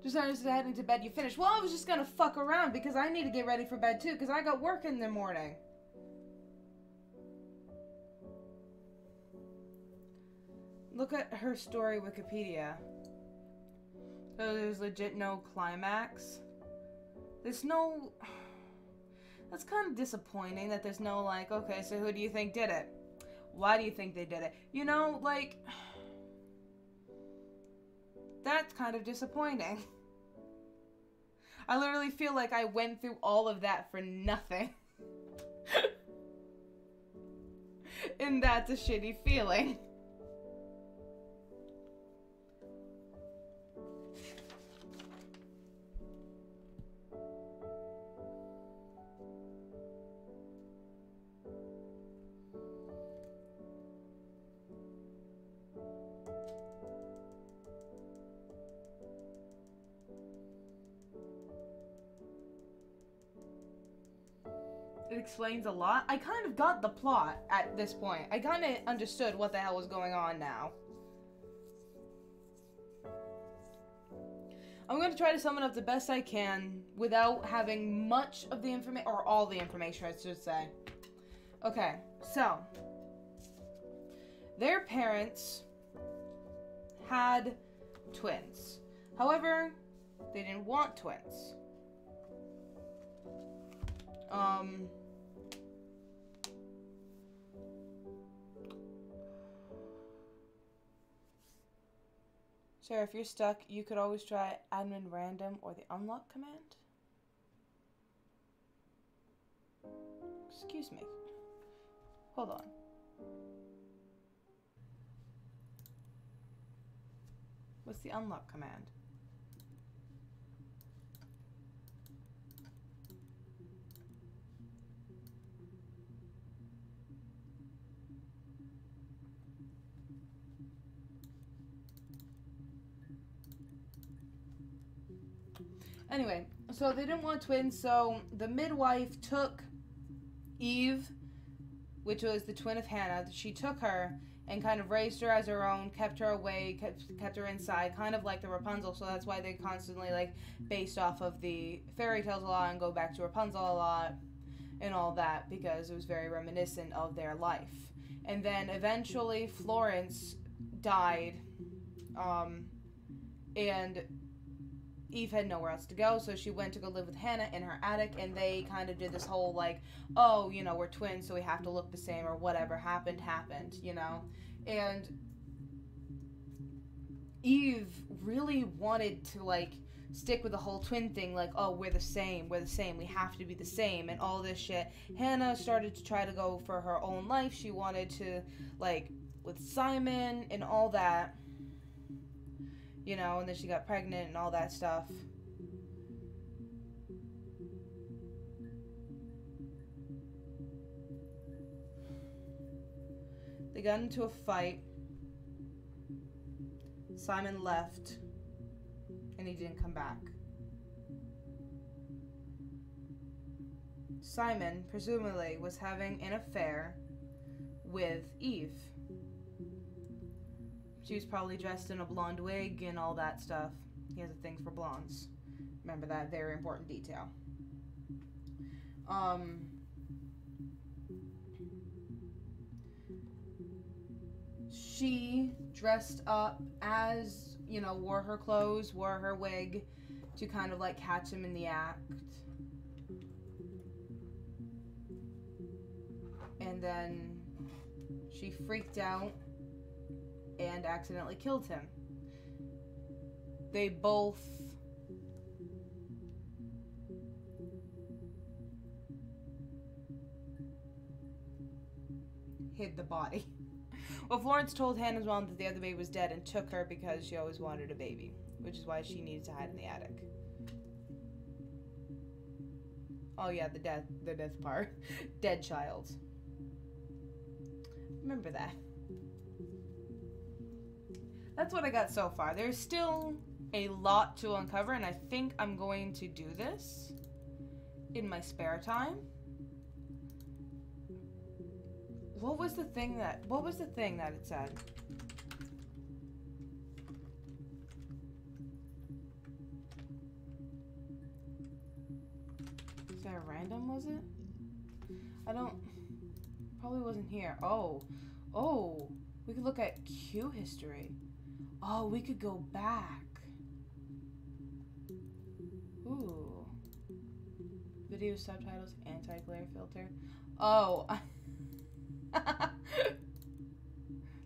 Just started heading to bed. You finished? Well, I was just gonna fuck around because I need to get ready for bed too because I got work in the morning. Look at her story Wikipedia. So there's legit no climax. There's no... That's kind of disappointing that there's no, like, okay, so who do you think did it? Why do you think they did it? You know, like... That's kind of disappointing. I literally feel like I went through all of that for nothing. And that's a shitty feeling. It explains a lot. I kind of got the plot at this point. I kind of understood what the hell was going on now. I'm going to try to sum it up the best I can without having much of the information, or all the information, I should say. Okay, so their parents had twins. However, they didn't want twins. Sarah, if you're stuck, you could always try admin random or the unlock command. Excuse me. Hold on. What's the unlock command? Anyway, so they didn't want twins, so the midwife took Eve, which was the twin of Hannah. She took her and kind of raised her as her own, kept her away, kept her inside, kind of like the Rapunzel, so that's why they constantly, like, based off of the fairy tales a lot and go back to Rapunzel a lot and all that, because it was very reminiscent of their life. And then eventually Florence died, and Eve had nowhere else to go, so she went to go live with Hannah in her attic, and they kind of did this whole, like, oh, you know, we're twins, so we have to look the same, or whatever happened, you know? And Eve really wanted to, like, stick with the whole twin thing, like, oh, we're the same, we have to be the same, and all this shit. Hannah started to try to go for her own life. She wanted to, like, with Simon and all that. You know, and then she got pregnant and all that stuff. They got into a fight. Simon left, and he didn't come back. Simon, presumably, was having an affair with Eve. She was probably dressed in a blonde wig and all that stuff. He has a thing for blondes. Remember that very important detail. She dressed up as, you know, wore her clothes, wore her wig to kind of like catch him in the act. And then she freaked out and accidentally killed him. They both hid the body. Well, Florence told Hannah's mom that the other baby was dead and took her because she always wanted a baby, which is why she needed to hide in the attic. Oh yeah, the death part. Dead child. Remember that. That's what I got so far. There's still a lot to uncover, and I think I'm going to do this in my spare time. What was the thing that it said? random, was it? I don't... Probably wasn't here. Oh. Oh. We could look at Q history. Oh, we could go back. Ooh. Video subtitles, anti-glare filter. Oh.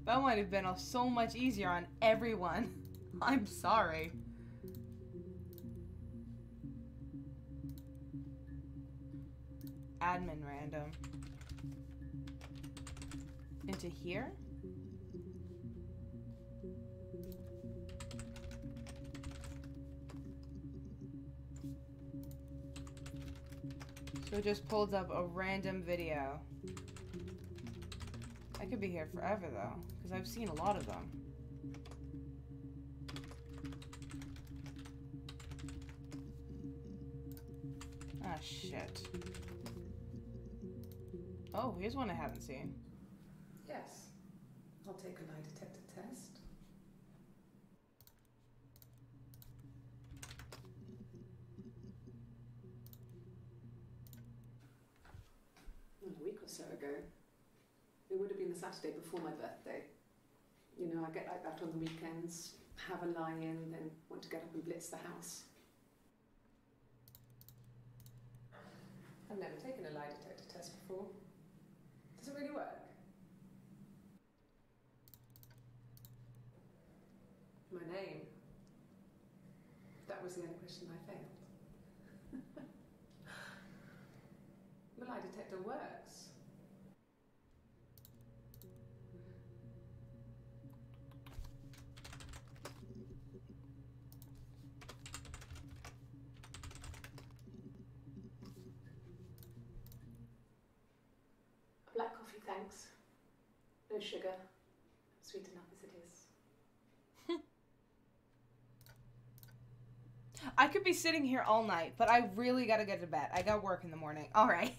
That might have been so much easier on everyone. I'm sorry. Admin random. Into here? So it just pulls up a random video. I could be here forever though, because I've seen a lot of them. Ah, shit. Oh, here's one I haven't seen. Yes. I'll take a lie detector test. A week or so ago. It would have been the Saturday before my birthday. You know, I get like that on the weekends, have a lie-in, then want to get up and blitz the house. I've never taken a lie detector test before. Does it really work? My name. That was the only question I failed. The lie detector works. Black coffee, thanks. No sugar. Sweet enough as it is. I could be sitting here all night, but I really gotta get to bed. I got work in the morning. Alright.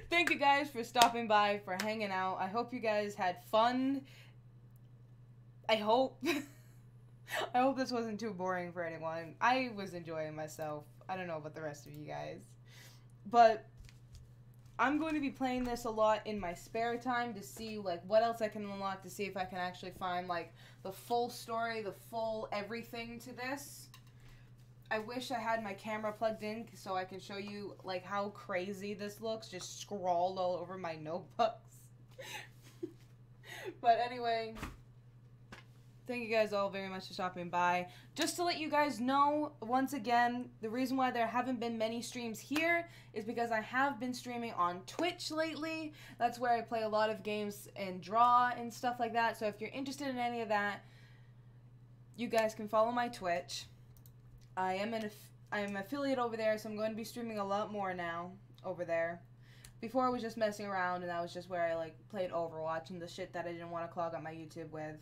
Thank you guys for stopping by, for hanging out. I hope you guys had fun. I hope. I hope this wasn't too boring for anyone. I was enjoying myself. I don't know about the rest of you guys. But I'm going to be playing this a lot in my spare time to see, like, what else I can unlock, to see if I can actually find, like, the full story, the full everything to this. I wish I had my camera plugged in so I can show you, like, how crazy this looks, just scrawled all over my notebooks. But anyway, thank you guys all very much for stopping by. Just to let you guys know, once again, the reason why there haven't been many streams here is because I have been streaming on Twitch lately. That's where I play a lot of games and draw and stuff like that. So if you're interested in any of that, you guys can follow my Twitch. I am an affiliate over there, so I'm going to be streaming a lot more now over there. Before I was just messing around, and that was just where I, like, played Overwatch and the shit that I didn't want to clog up my YouTube with.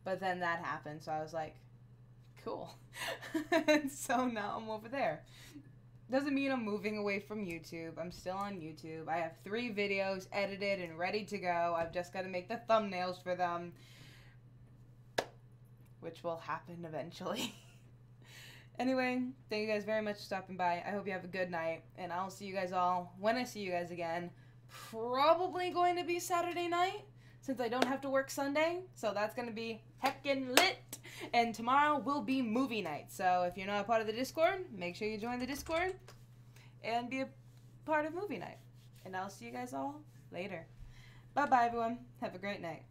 But then that happened, so I was like, cool. And so now I'm over there. Doesn't mean I'm moving away from YouTube. I'm still on YouTube. I have 3 videos edited and ready to go. I've just got to make the thumbnails for them, which will happen eventually. Anyway, thank you guys very much for stopping by. I hope you have a good night, and I'll see you guys all when I see you guys again. Probably going to be Saturday night, since I don't have to work Sunday, so that's going to be heckin' lit. And tomorrow will be movie night, so if you're not a part of the Discord, make sure you join the Discord and be a part of movie night. And I'll see you guys all later. Bye-bye, everyone. Have a great night.